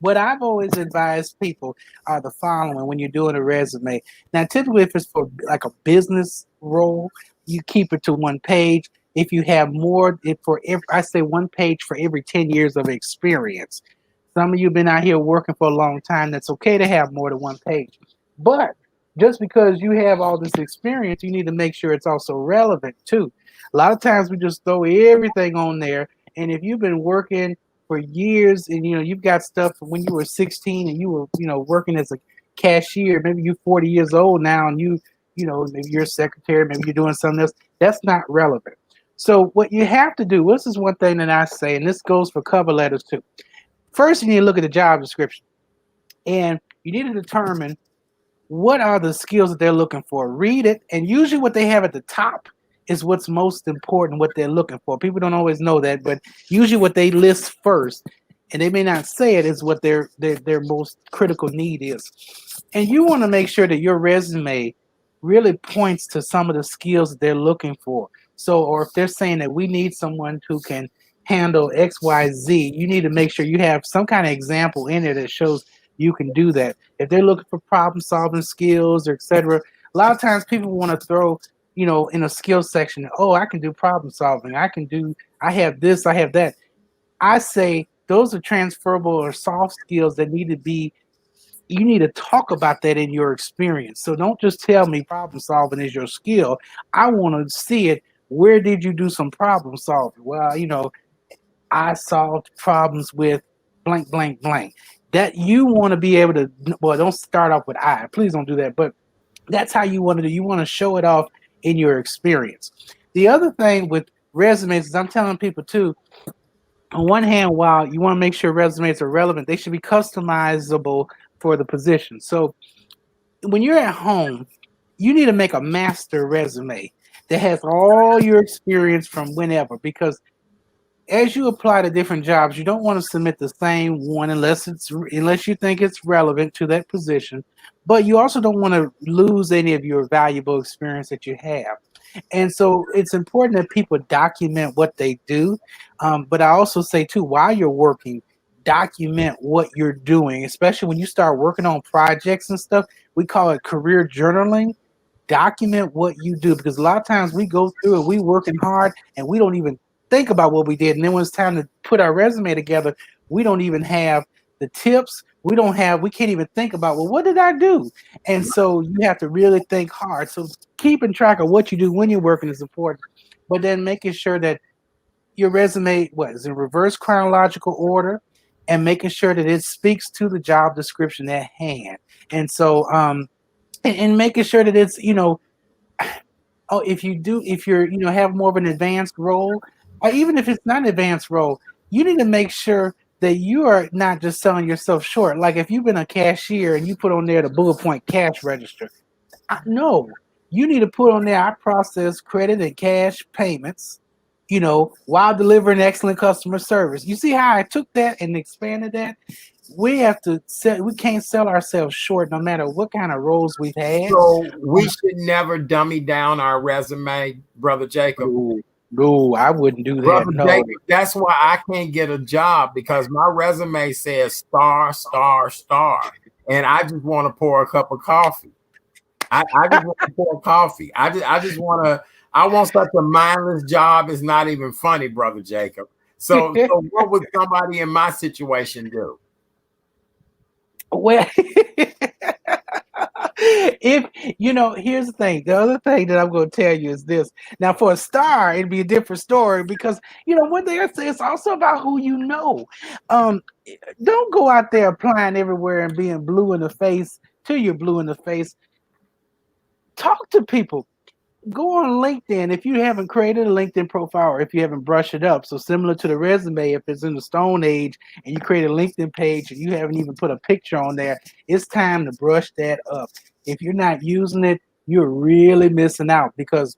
What I've always advised people are the following when you're doing a resume. Now, typically, if it's for like a business role, you keep it to one page. If you have more, I say one page for every 10 years of experience. Some of you have been out here working for a long time. That's okay to have more than one page. But just because you have all this experience, you need to make sure it's also relevant too. A lot of times we just throw everything on there. And if you've been working for years and you've got stuff from when you were 16 and you were working as a cashier, maybe you're 40 years old now and maybe you're a secretary, maybe you're doing something else, that's not relevant. So what you have to do, this is one thing that I say, and this goes for cover letters too. First, you need to look at the job description, and you need to determine what are the skills that they're looking for. Read it, and usually what they have at the top is what's most important, what they're looking for. People don't always know that, but usually what they list first, and they may not say it, is what their most critical need is. And you want to make sure that your resume really points to some of the skills that they're looking for. So, or if they're saying that we need someone who can handle X, Y, Z, you need to make sure you have some kind of example in there that shows you can do that. If they're looking for problem solving skills or etc., a lot of times people want to throw, in a skills section, oh, I can do problem solving. I have this, I have that. I say those are transferable or soft skills that you need to talk about that in your experience. So don't just tell me problem solving is your skill. I want to see it. Where did you do some problem solving? Well, I solved problems with blank, blank, blank. That you want to be able to, well, don't start off with I. Please don't do that. But that's how you want to do. You want to show it off in your experience. The other thing with resumes is I'm telling people too, on one hand, while you want to make sure resumes are relevant, they should be customizable for the position. So when you're at home, you need to make a master resume that has all your experience from whenever, because as you apply to different jobs, you don't want to submit the same one unless you think it's relevant to that position. But you also don't want to lose any of your valuable experience that you have. And so it's important that people document what they do. But I also say too, while you're working, document what you're doing, especially when you start working on projects and stuff. We call it career journaling. Document what you do, because a lot of times we go through it, we working hard and we don't even think about what we did. And then when it's time to put our resume together, we don't even have the tips. We can't even think about, well, what did I do? And so you have to really think hard. So keeping track of what you do when you're working is important, but then making sure that your resume is in reverse chronological order and making sure that it speaks to the job description at hand. And so, and making sure that it's, if you're have more of an advanced role, or even if it's not an advanced role, you need to make sure that you are not just selling yourself short. Like if you've been a cashier and you put on there the bullet point cash register, no, you need to put on there, I process credit and cash payments, while delivering excellent customer service. You see how I took that and expanded that? We can't sell ourselves short no matter what kind of roles we've had. So we should never dummy down our resume, Brother Jacob. No, I wouldn't do that. Brother no. Jacob, that's why I can't get a job, because my resume says star, star, star. And I just want to pour a cup of coffee. I just want to pour coffee. I want such a mindless job. It's not even funny, Brother Jacob. So what would somebody in my situation do? Well, here's the thing. The other thing that I'm going to tell you is this. Now, for a star, it'd be a different story, because one thing I say, it's also about who you know. Don't go out there applying everywhere and being blue in the face till you're blue in the face. Talk to people. Go on LinkedIn if you haven't created a LinkedIn profile, or if you haven't brushed it up. So similar to the resume, if it's in the Stone Age and you create a LinkedIn page and you haven't even put a picture on there, it's time to brush that up. If you're not using it, you're really missing out, because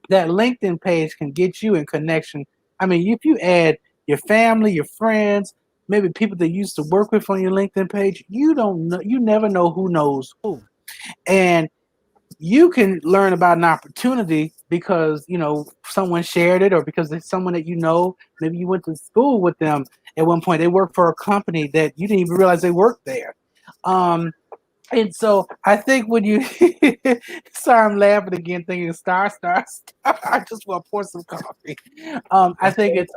that LinkedIn page can get you in connection. I mean, if you add your family, your friends, maybe people that you used to work with on your LinkedIn page, you never know who knows who. And you can learn about an opportunity because someone shared it, or because it's someone that maybe you went to school with them at one point. They work for a company that you didn't even realize they worked there. And so I think when you sorry, I'm laughing again, thinking star. I just want to pour some coffee. I think it's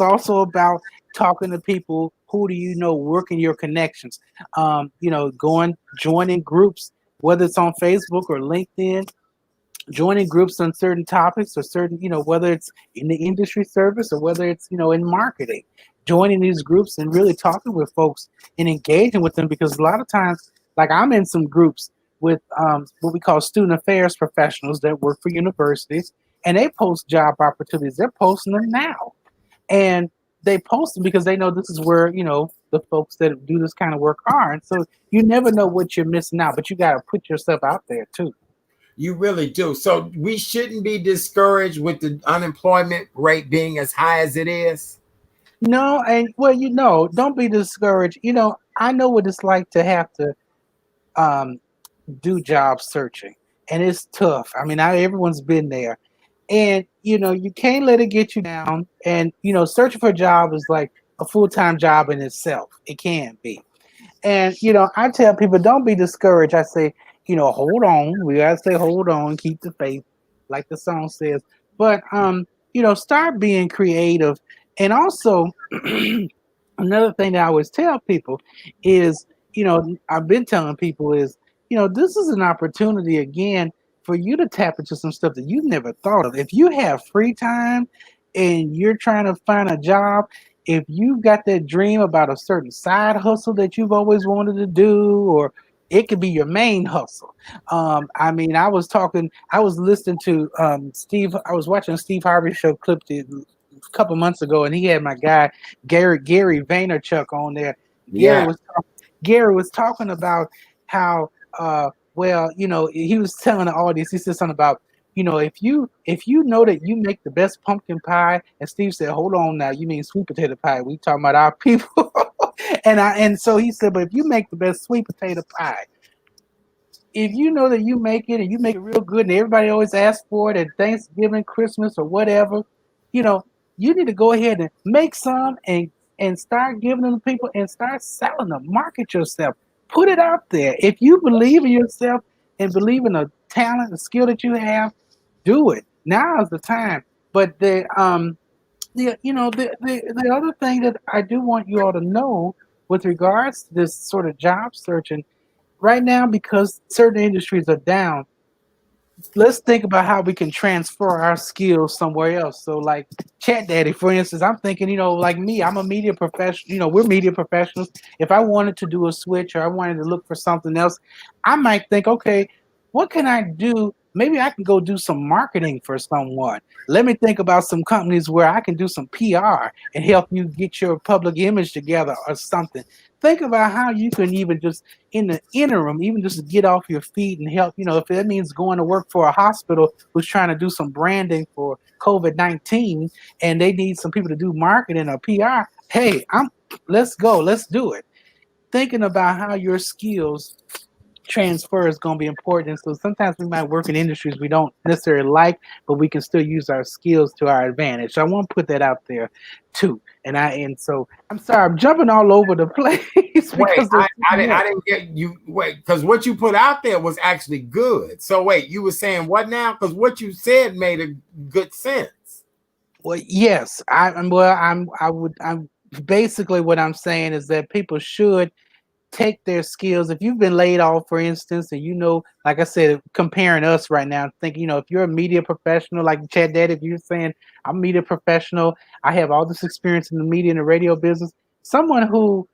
also about talking to people. Who do you know, working your connections? Joining groups, whether it's on Facebook or LinkedIn, joining groups on certain topics, or certain, whether it's in the industry service or whether it's, in marketing, joining these groups and really talking with folks and engaging with them. Because a lot of times, like I'm in some groups with what we call student affairs professionals that work for universities, and they post job opportunities. They're posting them now. And they post them because they know this is where, the folks that do this kind of work are. And so you never know what you're missing out, but you got to put yourself out there too. You really do. So we shouldn't be discouraged with the unemployment rate being as high as it is. No, and well, don't be discouraged. I know what it's like to have to um, do job searching, and it's tough. I mean, everyone's been there, and you can't let it get you down. And searching for a job is like a full-time job in itself. It can be. And I tell people, don't be discouraged. I say, hold on. We gotta say, hold on, keep the faith, like the song says. But start being creative. And also, another thing that I always tell people is, I've been telling people is, this is an opportunity again for you to tap into some stuff that you never thought of. If you have free time and you're trying to find a job, if you've got that dream about a certain side hustle that you've always wanted to do, or it could be your main hustle. I mean, I was listening to I was watching a Steve Harvey show clip a couple months ago, and he had my guy Gary Vaynerchuk on there. Yeah. Gary was talking about how he was telling the audience, he said something about, if you know that you make the best pumpkin pie, and Steve said, hold on now, you mean sweet potato pie? We talking about our people. and so he said, but if you make the best sweet potato pie, if you know that you make it and you make it real good and everybody always asks for it at Thanksgiving, Christmas, or whatever, you need to go ahead and make some and start giving them to people and start selling them. Market yourself. Put it out there. If you believe in yourself and believe in the talent and skill that you have, do it. Now is the time. But the other thing that I do want you all to know with regards to this sort of job searching right now, because certain industries are down, let's think about how we can transfer our skills somewhere else. So like Chat Daddy, for instance, I'm thinking, like me, I'm a media professional, we're media professionals. If I wanted to do a switch or I wanted to look for something else, I might think, okay, what can I do? Maybe I can go do some marketing for someone. Let me think about some companies where I can do some PR and help you get your public image together or something. Think about how you can even just in the interim, even just to get off your feet and help, if that means going to work for a hospital who's trying to do some branding for COVID-19 and they need some people to do marketing or PR, hey, let's go, let's do it. Thinking about how your skills transfer is going to be important. So sometimes we might work in industries we don't necessarily like, but we can still use our skills to our advantage. So I want to put that out there too. And so I'm sorry, I'm jumping all over the place. Wait, I didn't get you. Wait, because what you put out there was actually good. So wait, you were saying what now? Because what you said made a good sense. Well, yes, I'm basically what I'm saying is that people should take their skills. If you've been laid off, for instance, and like I said, comparing us right now, think, if you're a media professional, like Chat Daddy, if you're saying I'm a media professional, I have all this experience in the media and the radio business, someone who's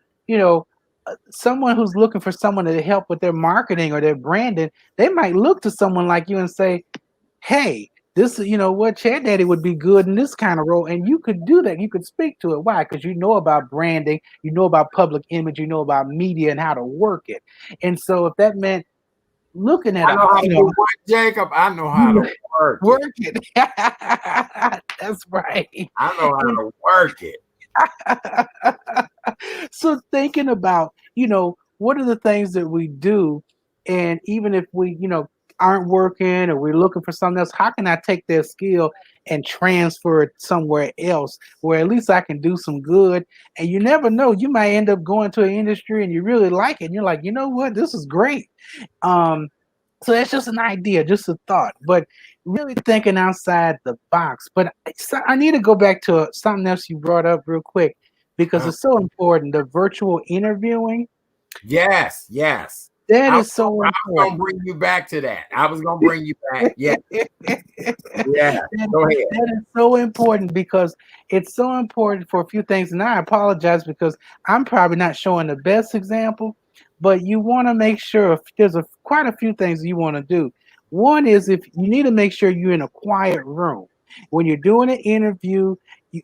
looking for someone to help with their marketing or their branding, they might look to someone like you and say, hey, this, what, Chat Daddy would be good in this kind of role. And you could do that. You could speak to it. Why? Because you know about branding, you know about public image, you know about media and how to work it. And so if that meant looking at I know how to work, Jacob. I know how to work it. That's right. I know how to work it. So thinking about, what are the things that we do? And even if we, aren't working or we're looking for something else, how can I take their skill and transfer it somewhere else where at least I can do some good? And you never know, you might end up going to an industry and you really like it. And you're like, you know what, this is great. So that's just an idea, just a thought, but really thinking outside the box. But I need to go back to something else you brought up real quick because it's so important, the virtual interviewing. Yes. That is so important. I was going to bring you back to that. I was going to bring you back. Yeah. Yeah. Go ahead. That is so important because it's so important for a few things. And I apologize because I'm probably not showing the best example, but you want to make sure if there's quite a few things you want to do. One is if you need to make sure you're in a quiet room. When you're doing an interview,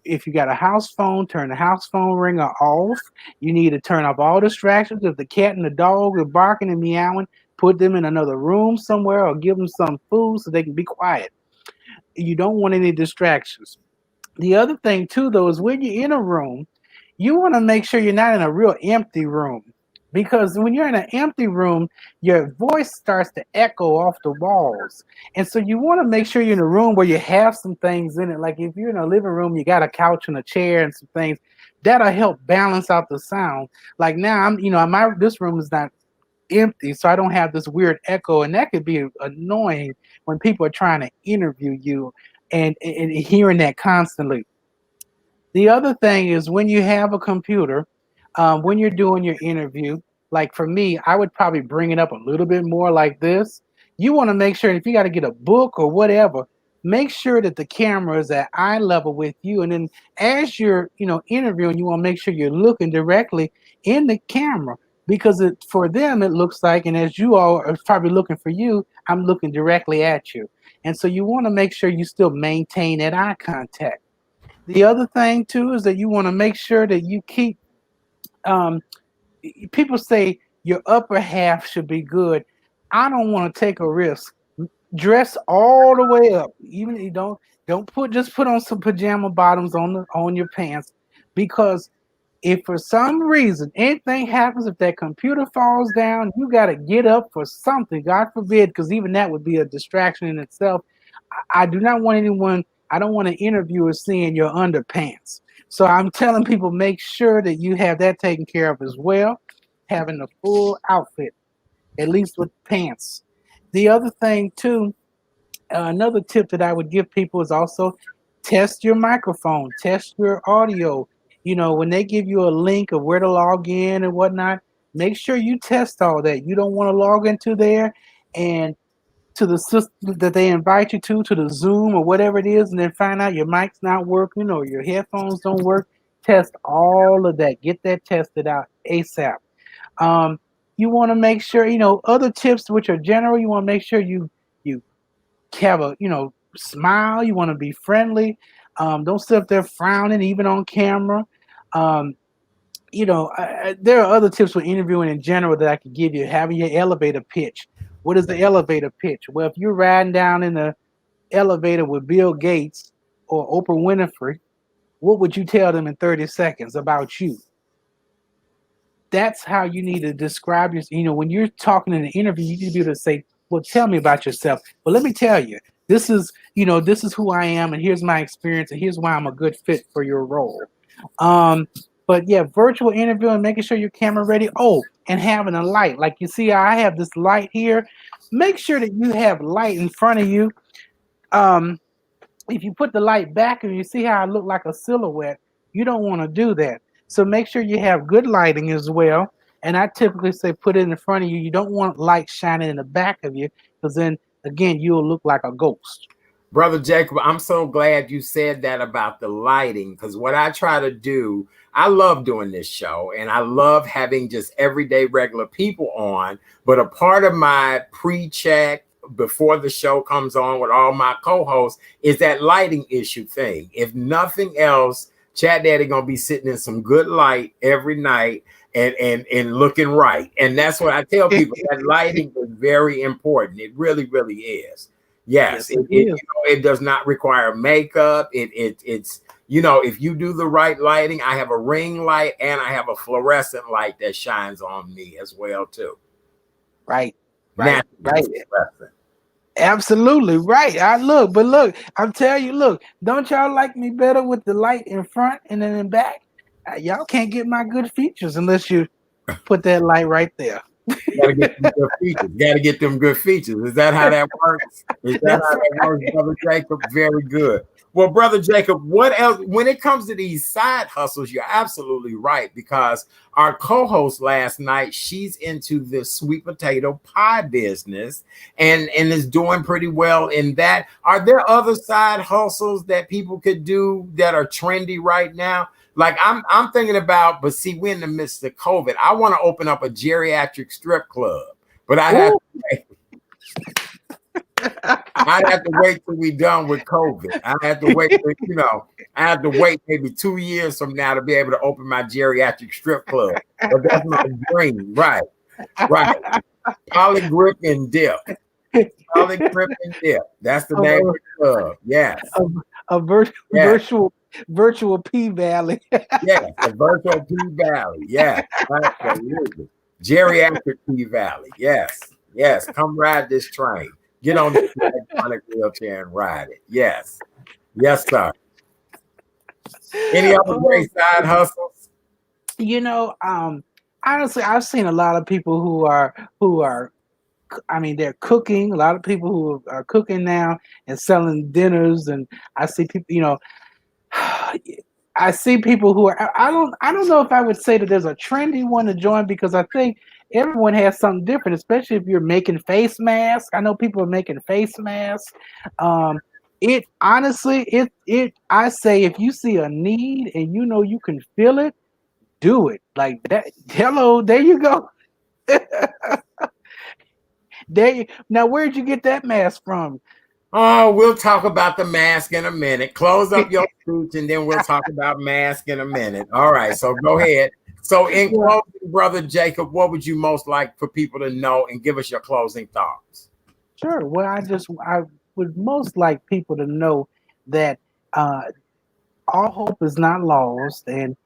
if you got a house phone, turn the house phone ringer off. You need to turn off all distractions. If the cat and the dog are barking and meowing, put them in another room somewhere or give them some food so they can be quiet. You don't want any distractions. The other thing too, though, is when you're in a room, you want to make sure you're not in a real empty room. Because when you're in an empty room, your voice starts to echo off the walls. And so you want to make sure you're in a room where you have some things in it. Like if you're in a living room, you got a couch and a chair and some things that'll help balance out the sound. Like now this room is not empty, so I don't have this weird echo, and that could be annoying when people are trying to interview you and hearing that constantly. The other thing is when you have a computer, when you're doing your interview, like for me, I would probably bring it up a little bit more like this. You want to make sure if you got to get a book or whatever, make sure that the camera is at eye level with you. And then as you're, interviewing, you want to make sure you're looking directly in the camera because for them, it looks like, and as you all are probably looking for you, I'm looking directly at you. And so you want to make sure you still maintain that eye contact. The other thing too is that you want to make sure that you keep. Um, People say your upper half should be good. I don't want to take a risk. Dress all the way up. Even you don't put on some pajama bottoms on your pants, because if for some reason anything happens, if that computer falls down, you got to get up for something. God forbid, because even that would be a distraction in itself. I do not want anyone. I don't want an interviewer seeing your underpants. So I'm telling people, make sure that you have that taken care of as well, having a full outfit, at least with pants. The other thing too, another tip that I would give people is also test your microphone, test your audio. When they give you a link of where to log in and whatnot, make sure you test all that. You don't want to log into there and to the system that they invite you to the Zoom or whatever it is, and then find out your mic's not working or your headphones don't work. Test all of that. Get that tested out ASAP. You want to make sure, other tips which are general, you want to make sure you have a, smile. You want to be friendly. Don't sit up there frowning even on camera. There are other tips for interviewing in general that I could give you. Having your elevator pitch. What is the elevator pitch? Well, if you're riding down in the elevator with Bill Gates or Oprah Winfrey, what would you tell them in 30 seconds about you? That's how you need to describe your, when you're talking in an interview, you need to be able to say, well, tell me about yourself. Well, let me tell you, this is who I am, and here's my experience, and here's why I'm a good fit for your role. But yeah, virtual interviewing, making sure your camera ready. Oh, and having a light. Like you see, I have this light here. Make sure that you have light in front of you. If you put the light back and you see how I look like a silhouette, you don't want to do that. So make sure you have good lighting as well. And I typically say put it in front of you. You don't want light shining in the back of you, because then, again, you'll look like a ghost. Brother Jacob, I'm so glad you said that about the lighting, because what I try to do, I love doing this show and I love having just everyday regular people on. But a part of my pre-check before the show comes on with all my co-hosts is that lighting issue thing. If nothing else, Chat Daddy gonna be sitting in some good light every night and looking right. And that's what I tell people. That lighting is very important. It really, really is. Yes, it does not require makeup. It's if you do the right lighting. I have a ring light and I have a fluorescent light that shines on me as well too. Right. Fluorescent. Absolutely right. I'm telling you, don't y'all like me better with the light in front and then in back? Y'all can't get my good features unless you put that light right there. Gotta get them good features. Gotta get them good features. Is that how that works? Is that how that works, Brother Jacob? Very good. Well, Brother Jacob, what else? When it comes to these side hustles, you're absolutely right, because our co-host last night, she's into the sweet potato pie business and is doing pretty well in that. Are there other side hustles that people could do that are trendy right now? Like I'm thinking about, but see, we're in the midst of COVID. I want to open up a geriatric strip club, but I'd have to wait till we done with COVID. I have to wait till, I have to wait maybe 2 years from now to be able to open my geriatric strip club. But that's my dream. Right. Right. Polygrip and Dip. Polygrip and Dip. That's the name of the club. Yes. A virtual P Valley. Yes. The virtual P Valley. Yes. Absolutely. Geriatric P Valley. Yes. Yes. Come ride this train. Get on the electronic wheelchair and ride it. Yes. Yes, sir. Any other great side hustles? Honestly, I've seen a lot of people who are I mean, they're cooking. A lot of people who are cooking now and selling dinners, and I see people. I see people who are. I don't know if I would say that there's a trendy one to join because I think everyone has something different. Especially if you're making face masks. I know people are making face masks. It honestly, I say if you see a need and you know you can feel it, do it. Like that. Hello, there you go. Now, where'd you get that mask from? Oh, we'll talk about the mask in a minute. Close up your speech and then we'll talk about mask in a minute. All right, so go ahead. So in closing, Brother Jacob, what would you most like for people to know and give us your closing thoughts? Sure. Well, I would most like people to know that all hope is not lost, and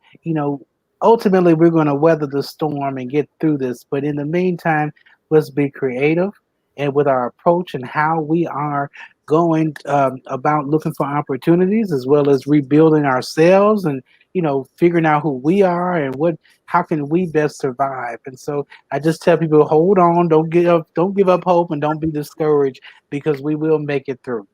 ultimately we're going to weather the storm and get through this. But in the meantime, let's be creative and with our approach and how we are going about looking for opportunities as well as rebuilding ourselves and figuring out who we are and how can we best survive. And so I just tell people, hold on, don't give up hope, and don't be discouraged, because we will make it through.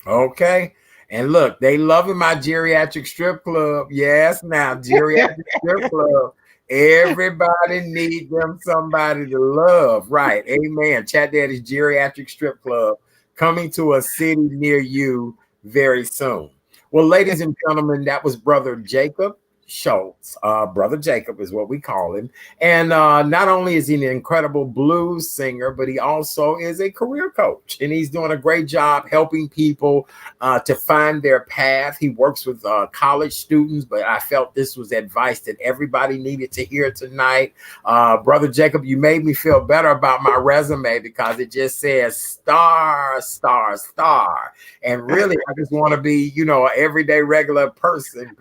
Okay. And look, they loving my geriatric strip club. Yes, now geriatric strip club. Everybody need them somebody to love. Right. Amen. Chat Daddy's Geriatric Strip Club coming to a city near you very soon. Well, ladies and gentlemen, that was Brother Jacob Schultz. Brother Jacob is what we call him. And not only is he an incredible blues singer, but he also is a career coach. And he's doing a great job helping people to find their path. He works with college students, but I felt this was advice that everybody needed to hear tonight. Brother Jacob, you made me feel better about my resume because it just says star, star, star. And really, I just want to be, an everyday regular person.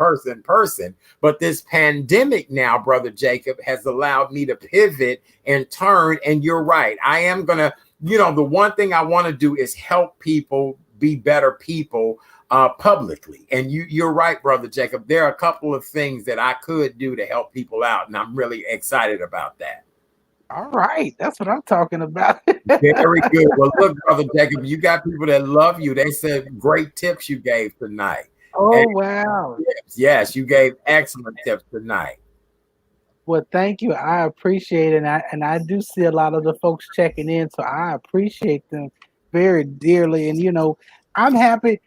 But this pandemic now, Brother Jacob, has allowed me to pivot and turn. And you're right. I am going to, the one thing I want to do is help people be better people publicly. And you're right, Brother Jacob. There are a couple of things that I could do to help people out. And I'm really excited about that. All right. That's what I'm talking about. Very good. Well, look, Brother Jacob, you got people that love you. They said great tips you gave tonight. Oh, wow. Yes, you gave excellent tips tonight. Well, thank you. I appreciate it. And I do see a lot of the folks checking in, so I appreciate them very dearly. And, I'm happy.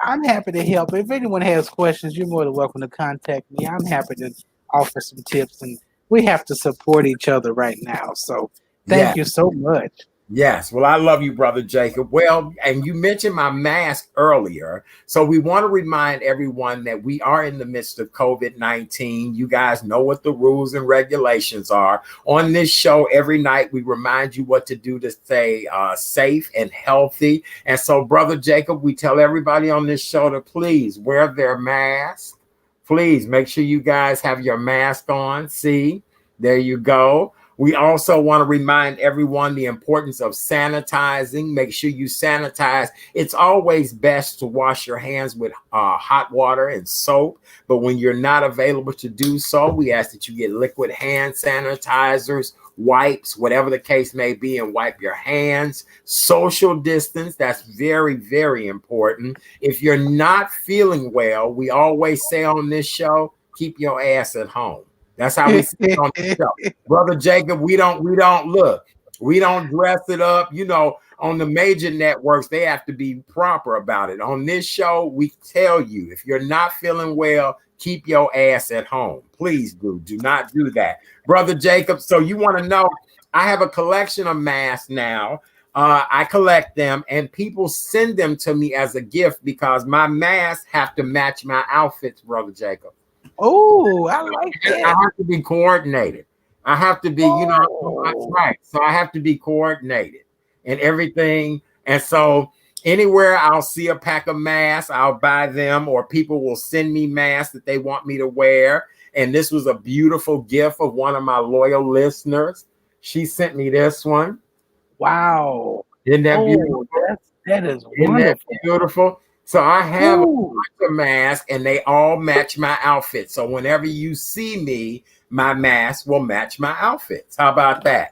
I'm happy to help. If anyone has questions, you're more than welcome to contact me. I'm happy to offer some tips, and we have to support each other right now. So thank you so much. Yes. Well, I love you, Brother Jacob. Well, and you mentioned my mask earlier. So we want to remind everyone that we are in the midst of COVID-19. You guys know what the rules and regulations are. On this show, every night, we remind you what to do to stay safe and healthy. And so, Brother Jacob, we tell everybody on this show to please wear their mask. Please make sure you guys have your mask on. See, there you go. We also want to remind everyone the importance of sanitizing. Make sure you sanitize. It's always best to wash your hands with hot water and soap. But when you're not available to do so, we ask that you get liquid hand sanitizers, wipes, whatever the case may be, and wipe your hands. Social distance, that's very, very important. If you're not feeling well, we always say on this show, keep your ass at home. That's how we sit on the show. Brother Jacob, we don't dress it up. On the major networks, they have to be proper about it. On this show, we tell you, if you're not feeling well, keep your ass at home. Please do not do that. Brother Jacob, so you want to know, I have a collection of masks now. I collect them, and people send them to me as a gift because my masks have to match my outfits, Brother Jacob. Oh, I like I that. have to be coordinated. I have to be, that's right. So I have to be coordinated and everything. And so anywhere I'll see a pack of masks, I'll buy them, or people will send me masks that they want me to wear. And this was a beautiful gift of one of my loyal listeners. She sent me this one. Wow. Isn't that beautiful? That is Isn't that wonderful. beautiful? So I have a Ooh. bunch of masks and they all match my outfit. So whenever you see me, my mask will match my outfits. How about that?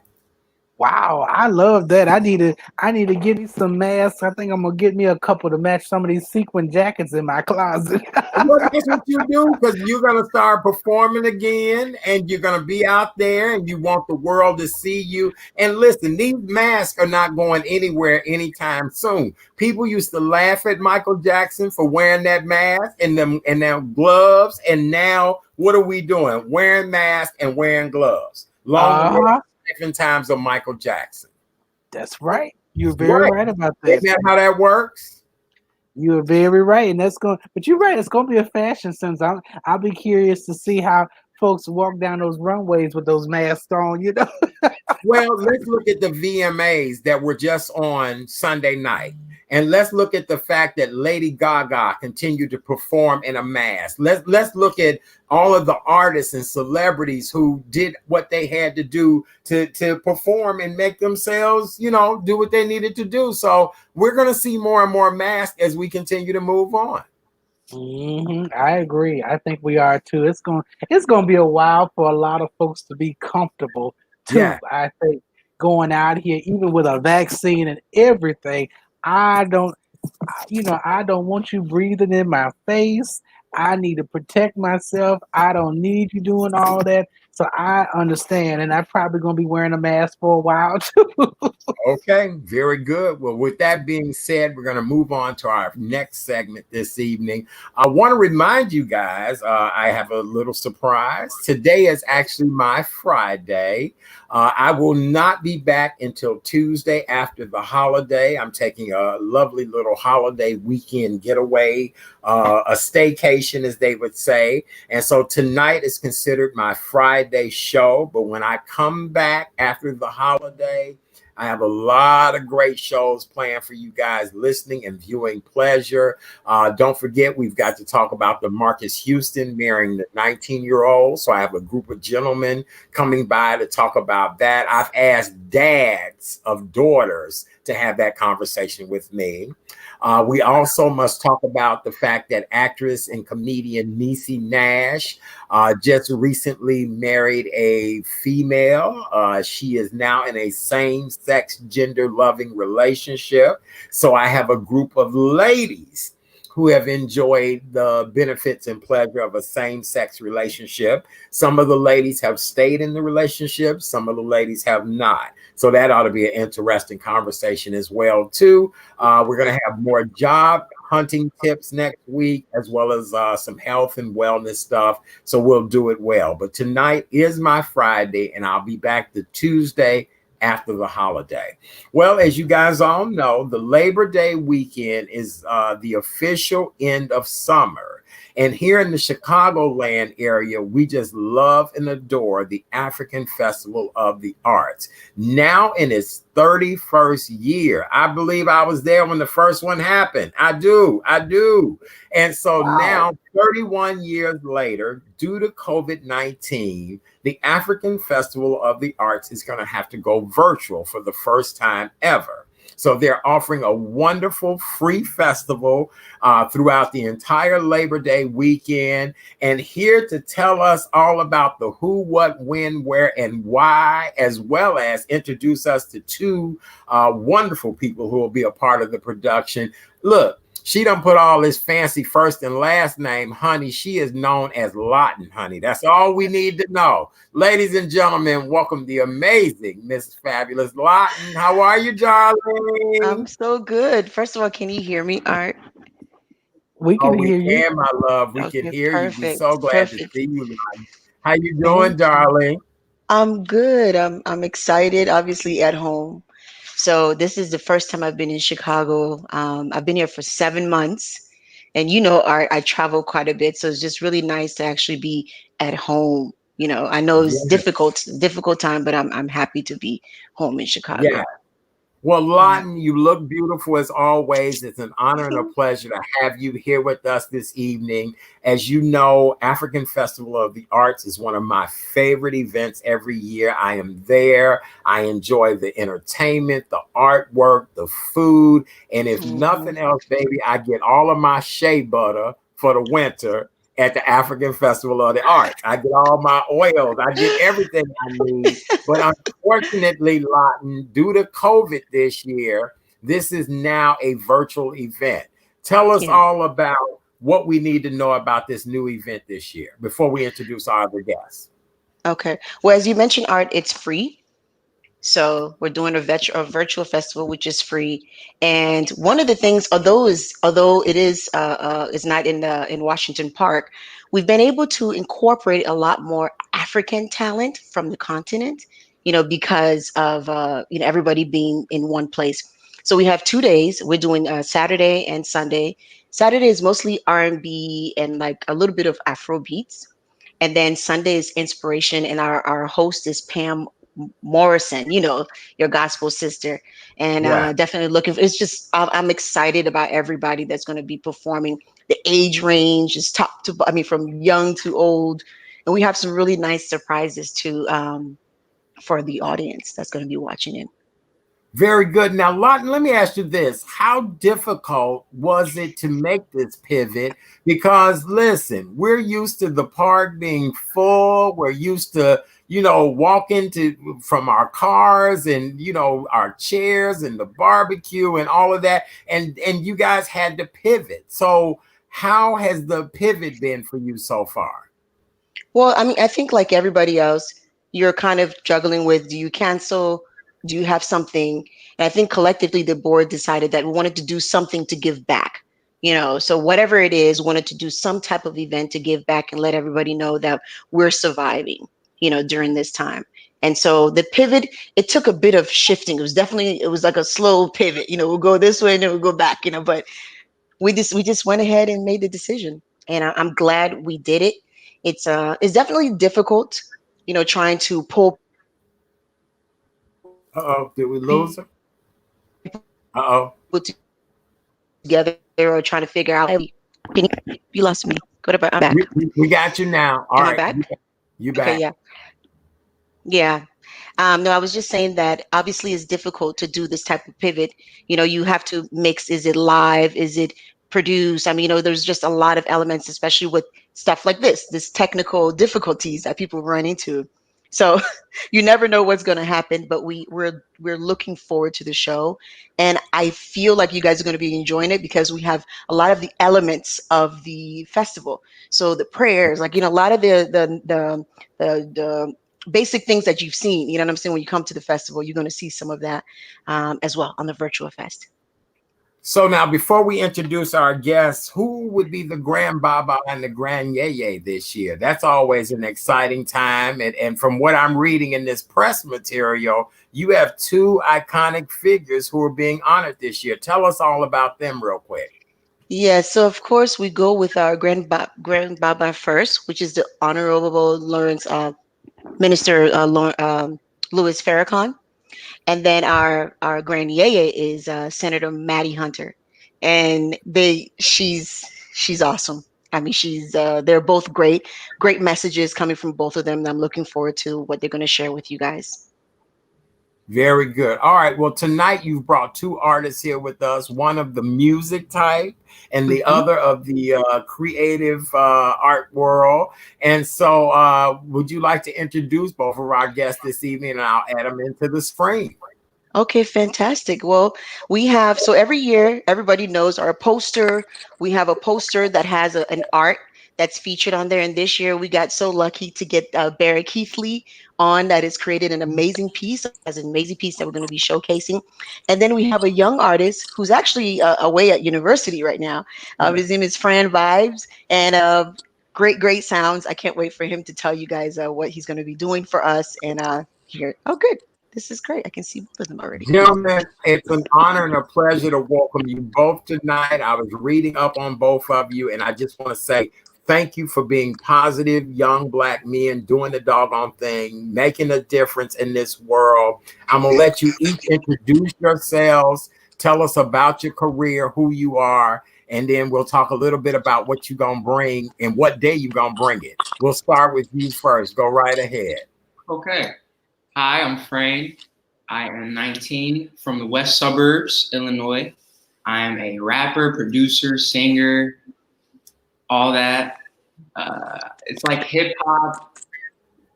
Wow, I love that. I need to get me some masks. I think I'm gonna get me a couple to match some of these sequin jackets in my closet. Well, that's what you do because you're going to start performing again and you're going to be out there and you want the world to see you. And listen, these masks are not going anywhere anytime soon. People used to laugh at Michael Jackson for wearing that mask and them gloves. And now what are we doing? Wearing masks and wearing gloves. Long live different times of Michael Jackson. That's right. You're very right about that. Isn't that how that works? You're very right, and but you're right. It's gonna be a fashion sense. I'll be curious to see how folks walk down those runways with those masks on. Well, let's look at the VMAs that were just on Sunday night. And let's look at the fact that Lady Gaga continued to perform in a mask. Let's look at all of the artists and celebrities who did what they had to do to perform and make themselves, do what they needed to do. So we're going to see more and more masks as we continue to move on. I agree. I think we are too. It's gonna be a while for a lot of folks to be comfortable too. Yeah. I think going out here, even with a vaccine and everything, I don't want you breathing in my face. I need to protect myself. I don't need you doing all that. So I understand, and I'm probably going to be wearing a mask for a while too. Okay, very good. Well, with that being said, we're going to move on to our next segment this evening. I want to remind you guys, I have a little surprise. Today is actually my Friday. I will not be back until Tuesday after the holiday. I'm taking a lovely little holiday weekend getaway, a staycation, as they would say. And so tonight is considered my Friday show. But when I come back after the holiday, I have a lot of great shows planned for you guys listening and viewing pleasure. Don't forget, we've got to talk about the Marcus Houston marrying the 19-year-old. So I have a group of gentlemen coming by to talk about that. I've asked dads of daughters to have that conversation with me. We also must talk about the fact that actress and comedian Niecy Nash just recently married a female. She is now in a same-sex, gender-loving relationship. So I have a group of ladies who have enjoyed the benefits and pleasure of a same-sex relationship. Some of the ladies have stayed in the relationship. Some of the ladies have not. So that ought to be an interesting conversation as well, too. We're going to have more job hunting tips next week, as well as some health and wellness stuff. So we'll do it well. But tonight is my Friday, and I'll be back the Tuesday after the holiday. Well, as you guys all know, the Labor Day weekend is the official end of summer. And here in the Chicagoland area, we just love and adore the African Festival of the Arts. Now in its 31st year. I believe I was there when the first one happened. I do. And so now, 31 years later, due to COVID-19, the African Festival of the Arts is going to have to go virtual for the first time ever. So they're offering a wonderful free festival throughout the entire Labor Day weekend. And here to tell us all about the who, what, when, where, and why, as well as introduce us to two wonderful people who will be a part of the production. Look, she done put all this fancy first and last name, honey. She is known as Lawton, honey. That's all we need to know. Ladies and gentlemen, welcome the amazing Miss Fabulous Lawton. How are you, darling? I'm so good. First of all, can you hear me, Art? We can hear you. My love. We can hear you. We're so glad to see you, Lawton. How you doing, darling? I'm good. I'm excited, obviously at home. So this is the first time I've been in Chicago. I've been here for 7 months, and you know, Art, I travel quite a bit, so it's just really nice to actually be at home. You know, I know it's Yeah. difficult time, but I'm happy to be home in Yeah. Chicago. Well, Yeah. Lawton, you look beautiful as always. It's an honor and a pleasure to have you here with us this evening. As you know, African Festival of the Arts is one of my favorite events every year. I am there. I enjoy the entertainment, the artwork, the food. And if Mhm. nothing else, baby, I get all of my shea butter for the winter at the African Festival of the Arts. I get all my oils. I get everything I need. But unfortunately, Lawton, due to COVID this year, this is now a virtual event. Tell us Yeah. all about what we need to know about this new event this year before we introduce our other guests. Okay. Well, as you mentioned, Art, it's free. So we're doing a virtual festival, which is free. And one of the things, although it is not in Washington Park, we've been able to incorporate a lot more African talent from the continent. You know, because of everybody being in one place. So we have 2 days. We're doing Saturday and Sunday. Saturday is mostly R&B and like a little bit of Afro beats, and then Sunday is inspiration, and our host is Pam Morrison, you know, your gospel sister. And Yeah. definitely looking for, it's just, I'm excited about everybody that's going to be performing. The age range is top to, I mean, from young to old. And we have some really nice surprises too, for the audience that's going to be watching it. Very good. Now, Lawton, let me ask you this. How difficult was it to make this pivot? Because listen, we're used to the park being full. We're used to, walk into from our cars and, our chairs and the barbecue and all of that. And you guys had to pivot. So how has the pivot been for you so far? Well, I mean, I think like everybody else, you're kind of juggling with, do you cancel? Do you have something? And I think collectively the board decided that we wanted to do something to give back. You know, so whatever it is, wanted to do some type of event to give back and let everybody know that we're surviving, during this time. And so the pivot, it took a bit of shifting. It was like a slow pivot, we'll go this way and then we'll go back, but we just went ahead and made the decision, and I'm glad we did it. It's definitely difficult, trying to pull Uh-oh, did we lose her? people Uh-oh. together or trying to figure out. Can you lost me? Go to back. I'm back. We got you now. All Am I right. back? You Okay, back. yeah, yeah. No, I was just saying that obviously it's difficult to do this type of pivot. You have to mix. Is it live? Is it produced? I mean, there's just a lot of elements, especially with stuff like this technical difficulties that people run into. So you never know what's going to happen, but we're looking forward to the show, and I feel like you guys are going to be enjoying it because we have a lot of the elements of the festival. So the prayers, like a lot of the basic things that you've seen. You know what I'm saying? When you come to the festival, you're going to see some of that as well on the virtual fest. So now, before we introduce our guests, who would be the Grand Baba and the Grand Yeye this year? That's always an exciting time. And from what I'm reading in this press material, you have two iconic figures who are being honored this year. Tell us all about them real quick. Yeah, so of course we go with our Grand Baba first, which is the Honorable Lawrence Minister Louis Farrakhan, and then our Grand Yeye is Senator Maddie Hunter, and she's awesome. I mean, they're both great messages coming from both of them. And I'm looking forward to what they're going to share with you guys. Very good. All right. Well, tonight you've brought two artists here with us, one of the music type and the Mhm. other of the creative art world. And so, would you like to introduce both of our guests this evening, and I'll add them into the screen? Okay, fantastic. Well, we have, so every year, everybody knows our poster. We have a poster that has an art that's featured on there. And this year, we got so lucky to get Barry Keithley on, that has created an amazing piece, as an amazing piece that we're going to be showcasing. And then we have a young artist who's actually away at university right now. His name is Fran Vibes, and great sounds. I can't wait for him to tell you guys what he's going to be doing for us. And here, oh, good. This is great. I can see both of them already. Gentlemen, it's an honor and a pleasure to welcome you both tonight. I was reading up on both of you, and I just want to say thank you for being positive young Black men doing the doggone thing, making a difference in this world. I'm going to let you each introduce yourselves, tell us about your career, who you are, and then we'll talk a little bit about what you're going to bring and what day you're going to bring it. We'll start with you first. Go right ahead. Okay. Hi, I'm Frayne. I am 19 from the West Suburbs, Illinois. I am a rapper, producer, singer, all that. It's like hip hop,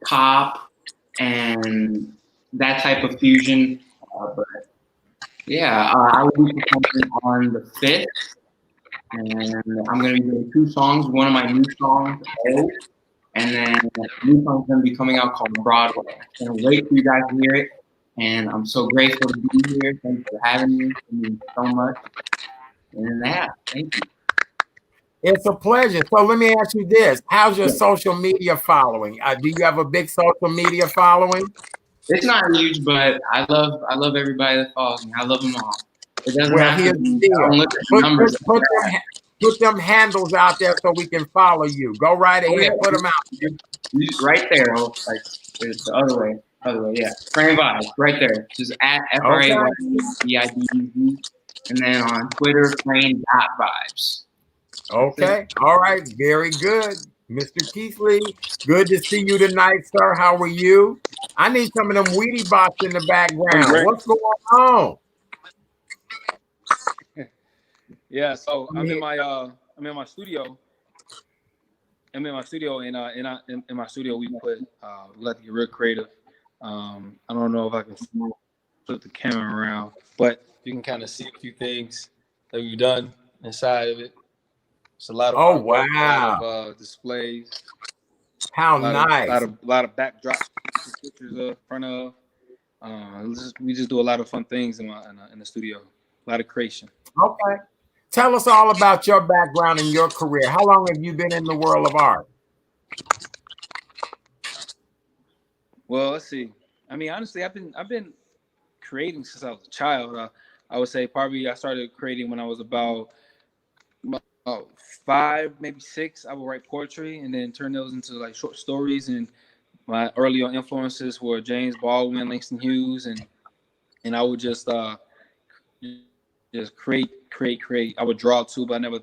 pop, and that type of fusion. But yeah, I will be performing on the 5th, and I'm going to be doing 2 songs. One of my new songs, Old, and then a new song's going to be coming out called Broadway. I'm going to wait for you guys to hear it. And I'm so grateful to be here. Thanks for having me. It means so much. And yeah, thank you. It's a pleasure. So let me ask you this. How's your social media following? Do you have a big social media following? It's not huge, but I love everybody that follows me. I love them all. It doesn't Well, have here's to the be, I don't deal. look at the numbers. Put them handles out there so we can follow you. Go right ahead. Put them out. Right there. Like it's the other way. Yeah. Frayne Vibes, right there. Just at FRAYVIBEZ. And then on Twitter, Frayne.vibes. Okay. All right. Very good. Mr. Keithley, good to see you tonight, sir. How are you? I need some of them Wheatie Box in the background. What's going on? Yeah, so I'm in my studio. I'm in my studio, and in my studio we put we like to get real creative. I don't know if I can flip the camera around, but you can kind of see a few things that we've done inside of it. It's a lot of wow, a lot of displays. How nice! A lot of backdrops, pictures in front of. We just do a lot of fun things in the studio. A lot of creation. Okay. Tell us all about your background and your career. How long have you been in the world of art? Well, let's see. I mean, honestly, I've been creating since I was a child. I would say probably I started creating when I was about 5, maybe 6. I would write poetry and then turn those into like short stories. And my earlier influences were James Baldwin, Langston Hughes, and I would just create. I would draw too, but I never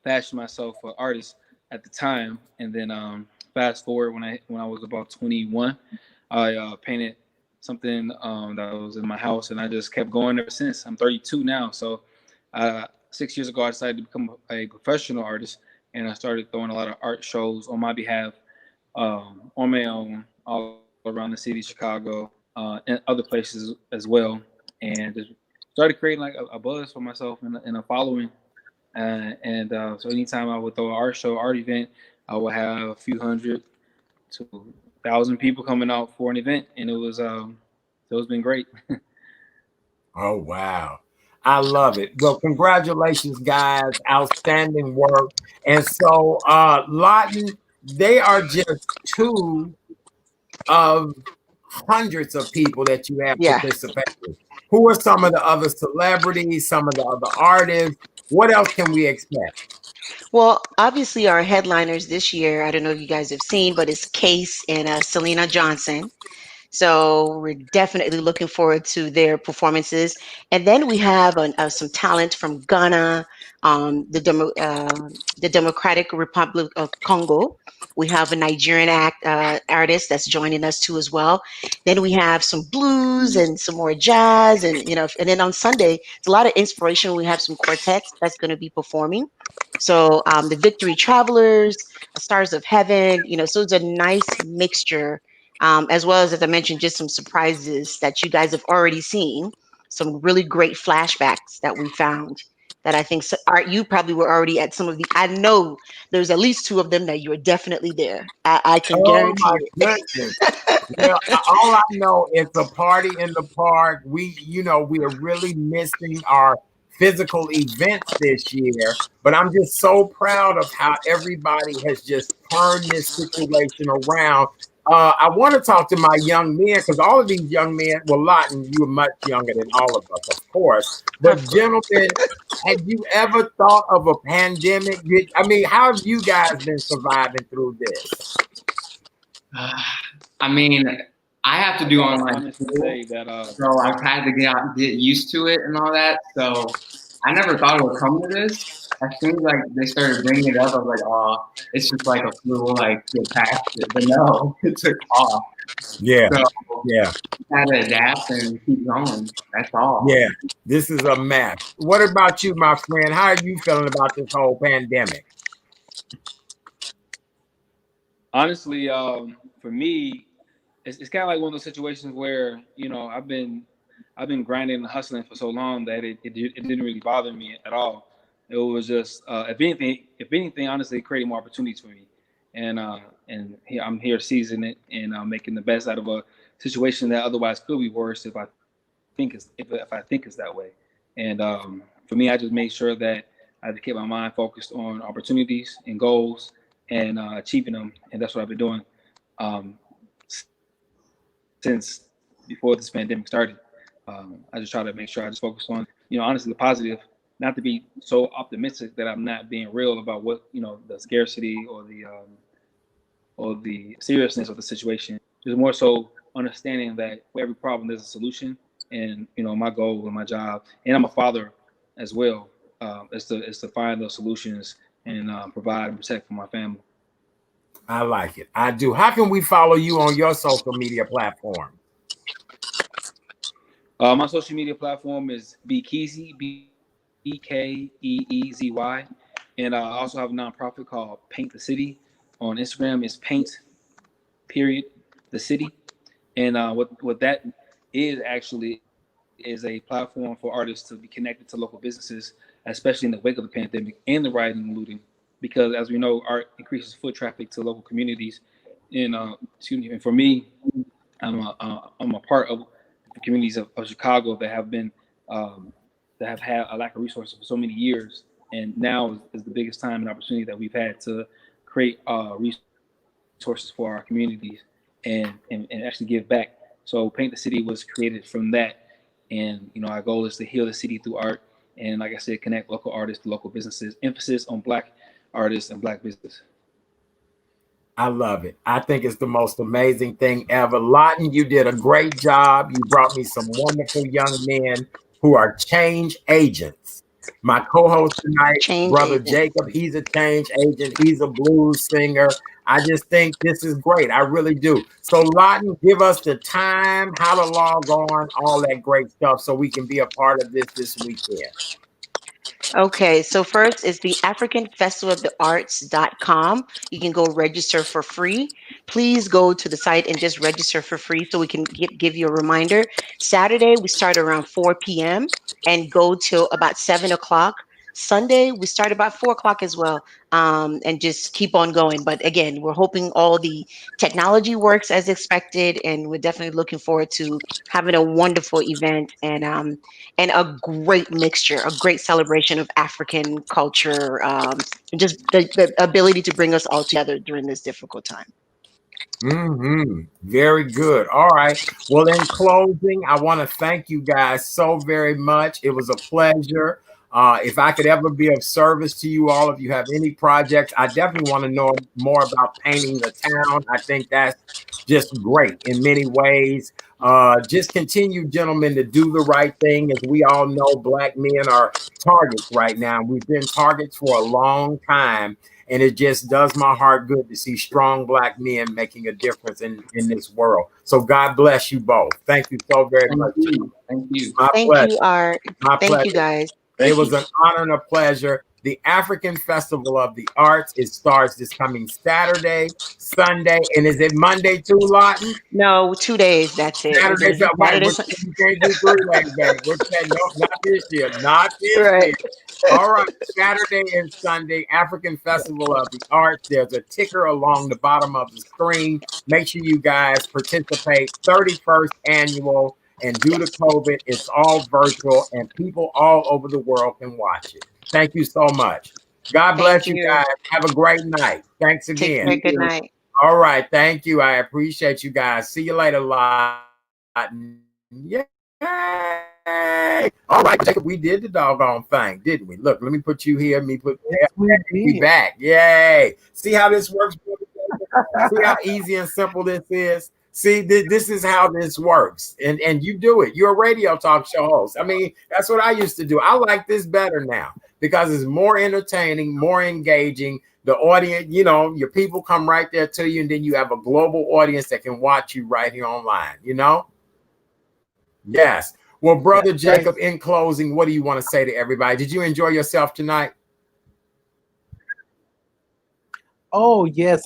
fashioned myself an artist at the time. And then fast forward when I was about 21, I painted something that was in my house, and I just kept going ever since. I'm 32 now, so 6 years ago I decided to become a professional artist, and I started throwing a lot of art shows on my behalf, on my own, all around the city, Chicago, and other places as well, and just started creating like a buzz for myself and a following. So anytime I would throw an art show, art event, I would have a few hundred to 1,000 people coming out for an event, and it's been great. Oh wow, I love it. Well, congratulations, guys! Outstanding work. And so, Lawton, they are just 2 of hundreds of people that you have participated. Who are some of the other celebrities, some of the other artists? What else can we expect? Well, obviously our headliners this year, I don't know if you guys have seen, but it's Case and Selena Johnson. So we're definitely looking forward to their performances. And then we have some talent from Ghana, the Democratic Republic of Congo. We have a Nigerian artist that's joining us too as well. Then we have some blues and some more jazz, and and then on Sunday it's a lot of inspiration. We have some quartets that's going to be performing. So the Victory Travelers, Stars of Heaven, so it's a nice mixture. As well as I mentioned, just some surprises that you guys have already seen, some really great flashbacks that we found that I think Art, you probably were already at some of the, I know there's at least 2 of them that you are definitely there. I can guarantee it. Well, all I know is a party in the park. We are really missing our physical events this year, but I'm just so proud of how everybody has just turn this situation around. I want to talk to my young men because all of these young men, well, Lawton, you are much younger than all of us, of course. But gentlemen, have you ever thought of a pandemic? I mean, how have you guys been surviving through this? I mean, I have to do online honestly school, say that so I've had to get used to it and all that. So I never thought it would come to this. As soon as like they started bringing it up, I was like, oh, it's just like a flu, like get past it. But no, it took off. Yeah, So yeah, I had to adapt and keep going. That's all. yeah. This is a mess. What about you, my friend? How are you feeling about this whole pandemic? honestly, for me, it's kind of like one of those situations where I've been grinding and hustling for so long that it didn't really bother me at all. It was just if anything, honestly, it created more opportunities for me, and here, I'm here seizing it and making the best out of a situation that otherwise could be worse if I think it's that way. And for me, I just made sure that I had to keep my mind focused on opportunities and goals and achieving them, and that's what I've been doing um, since before this pandemic started. I just try to make sure I just focus on, honestly, the positive, not to be so optimistic that I'm not being real about what, the scarcity or the seriousness of the situation. Just more so understanding that for every problem there's a solution, and my goal and my job, and I'm a father as well, is to find those solutions and provide and protect for my family. I like it. I do. How can we follow you on your social media platform? My social media platform is Bkeezy, Bkeezy, and I also have a nonprofit called Paint the City. On Instagram, it's Paint period the City, and what that is actually is a platform for artists to be connected to local businesses, especially in the wake of the pandemic and the rioting and looting, because as we know, art increases foot traffic to local communities. And and for me, I'm a part of the communities of Chicago that have been that have had a lack of resources for so many years, and now is the biggest time and opportunity that we've had to create resources for our communities and actually give back. So Paint the City was created from that, and our goal is to heal the city through art, and like I said, connect local artists to local businesses. Emphasis on Black artists and Black business. I love it. I think it's the most amazing thing ever. Lawton, you did a great job. You brought me some wonderful young men who are change agents. My co-host tonight, Change Brother agent. Jacob, he's a change agent. He's a blues singer. I just think this is great. I really do. So Lawton, give us the time, how to log on, all that great stuff so we can be a part of this weekend. Okay, so first is the African Festival of the Arts.com. You can go register for free. Please go to the site and just register for free so we can give you a reminder. Saturday, we start around 4 p.m. and go till about 7 o'clock. Sunday, we start about 4 o'clock as well, and just keep on going. But again, we're hoping all the technology works as expected, and we're definitely looking forward to having a wonderful event and a great mixture, a great celebration of African culture, and just the ability to bring us all together during this difficult time. Very good. All right. Well, in closing, I want to thank you guys so very much. It was a pleasure. If I could ever be of service to you all, if you have any projects, I definitely want to know more about painting the town. I think that's just great in many ways. Just continue, gentlemen, to do the right thing. As we all know, Black men are targets right now. We've been targets for a long time. And it just does my heart good to see strong Black men making a difference in this world. So God bless you both. Thank you so very much. Thank you. My Thank pleasure. you, Art. My Thank pleasure. you, guys. It was an honor and a pleasure. The African Festival of the Arts, it starts this coming Saturday, Sunday, and is it Monday too, Lawton? No, 2 days. That's it. Saturday, Saturday, wait, you can't do 3 days, baby. We're saying, no, not this year. Not this right. year. All right, Saturday and Sunday, African Festival of the Arts. There's a ticker along the bottom of the screen. Make sure you guys participate. 31st annual, and due to COVID, it's all virtual, and people all over the world can watch it. Thank you so much. God bless Thank you you. guys. Have a great night. Thanks Take again. care. Good night. All right. Thank you. I appreciate you guys. See you later, lot. Yay. All right, Jacob, we did the doggone thing, didn't we? Look, let me put you here. Yes, we We did. back. Yay. See how this works? See how easy and simple this is? See, this is how this works. And you do it. You're a radio talk show host. I mean, that's what I used to do. I like this better now because it's more entertaining, more engaging. The audience, you know, your people come right there to you, and then you have a global audience that can watch you right here online, you know? Yes. Well, Brother That's right. Jacob, in closing, what do you want to say to everybody? Did you enjoy yourself tonight? Oh yes,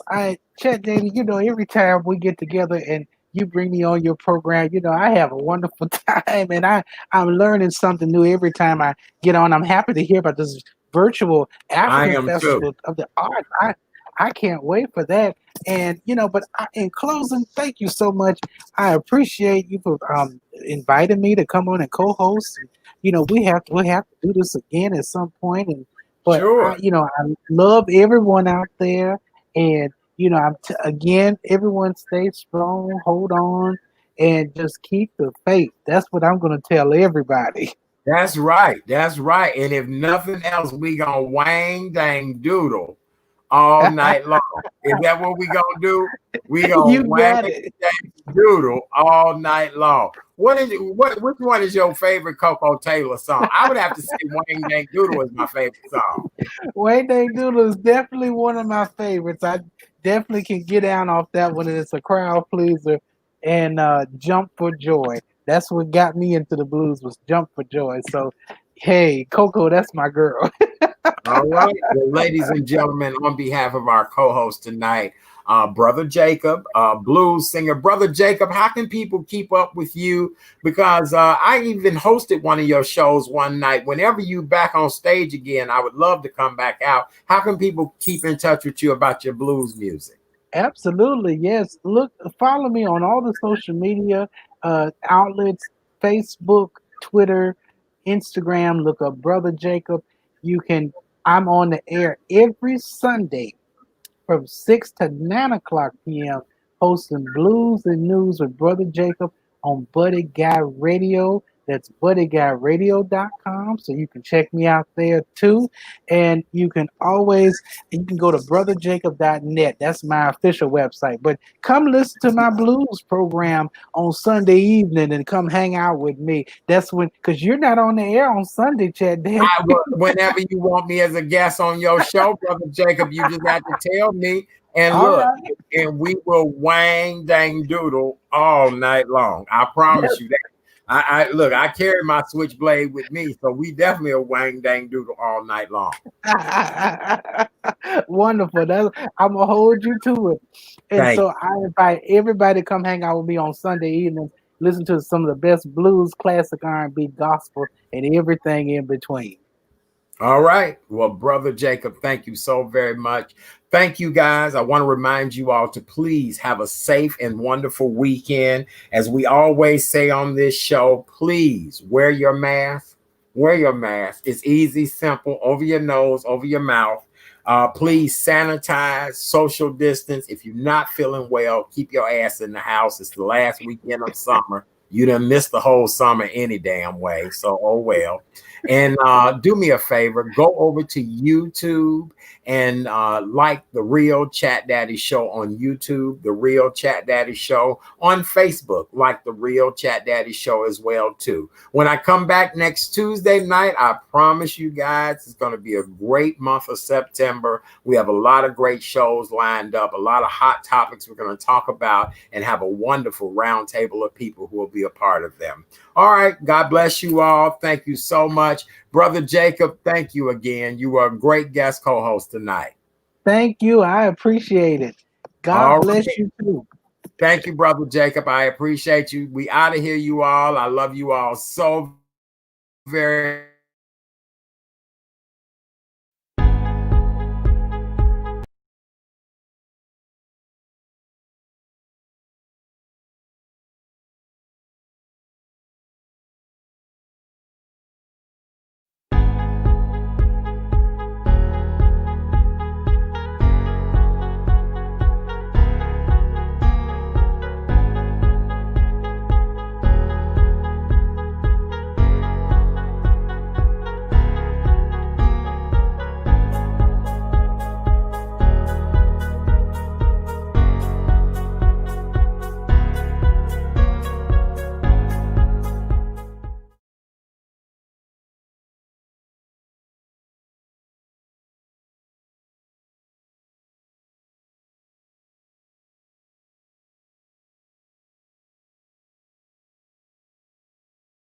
Chat Danny. You know, every time we get together and you bring me on your program, you know, I have a wonderful time, and I'm learning something new every time I get on. I'm happy to hear about this virtual I African am too. Festival of the Arts. I can't wait for that. And you know, but in closing, thank you so much. I appreciate you for inviting me to come on and co-host. You know, we'll have to do this again at some point, and but Sure. you know, I love everyone out there, and you know, again, everyone stay strong, hold on, and just keep the faith. That's what I'm going to tell everybody. That's right. That's right. And if nothing else, we gonna wang dang doodle all night long. Is that what we gonna do? We gonna You wang got it. dang doodle all night long. Which one is your favorite Coco Taylor song? I would have to say Wang Dang Doodle is my favorite song. Wayne Day Doodle is definitely one of my favorites. I definitely can get down off that one, and it's a crowd pleaser. And Jump for Joy. That's what got me into the blues was Jump for Joy. So, hey, Coco, that's my girl. All right. Well, ladies and gentlemen, on behalf of our co-host tonight, Brother Jacob, blues singer. Brother Jacob, how can people keep up with you? Because I even hosted one of your shows one night. Whenever you back on stage again, I would love to come back out. How can people keep in touch with you about your blues music? Absolutely, yes. Look, follow me on all the social media outlets: Facebook, Twitter, Instagram. Look up Brother Jacob. You can. I'm on the air every Sunday from 6 to 9 o'clock p.m. hosting Blues and News with Brother Jacob on Buddy Guy Radio. That's buddyguyradio.com. So you can check me out there too. And you can go to brotherjacob.net. That's my official website. But come listen to my blues program on Sunday evening and come hang out with me. That's because you're not on the air on Sunday, Chad Dan. Whenever you want me as a guest on your show, Brother Jacob, you just have to tell me. And All look, right. and we will wang dang doodle all night long. I promise you that. I carry my switchblade with me, so we definitely a wang dang doodle all night long. Wonderful. I'm gonna hold you to it. And Thank so I invite everybody to come hang out with me on Sunday evening, listen to some of the best blues, classic R&B, gospel, and everything in between. All right. Well, Brother Jacob, thank you so very much. Thank you, guys. I want to remind you all to please have a safe and wonderful weekend. As we always say on this show, please wear your mask. Wear your mask. It's easy, simple, over your nose, over your mouth. Please sanitize, social distance. If you're not feeling well, keep your ass in the house. It's the last weekend of summer. You done missed the whole summer any damn way. So, oh well. And do me a favor, go over to YouTube and like The Real Chat Daddy Show on YouTube, The Real Chat Daddy Show on Facebook, like The Real Chat Daddy Show as well too. When I come back next Tuesday night, I promise you guys it's going to be a great month of September. We have a lot of great shows lined up, a lot of hot topics we're going to talk about, and have a wonderful roundtable of people who will be a part of them. All right. God bless you all. Thank you so much. Brother Jacob, thank you again. You were a great guest co-host tonight. Thank you. I appreciate it. God bless you too. Thank you, Brother Jacob. I appreciate you. We out of here, you all. I love you all so very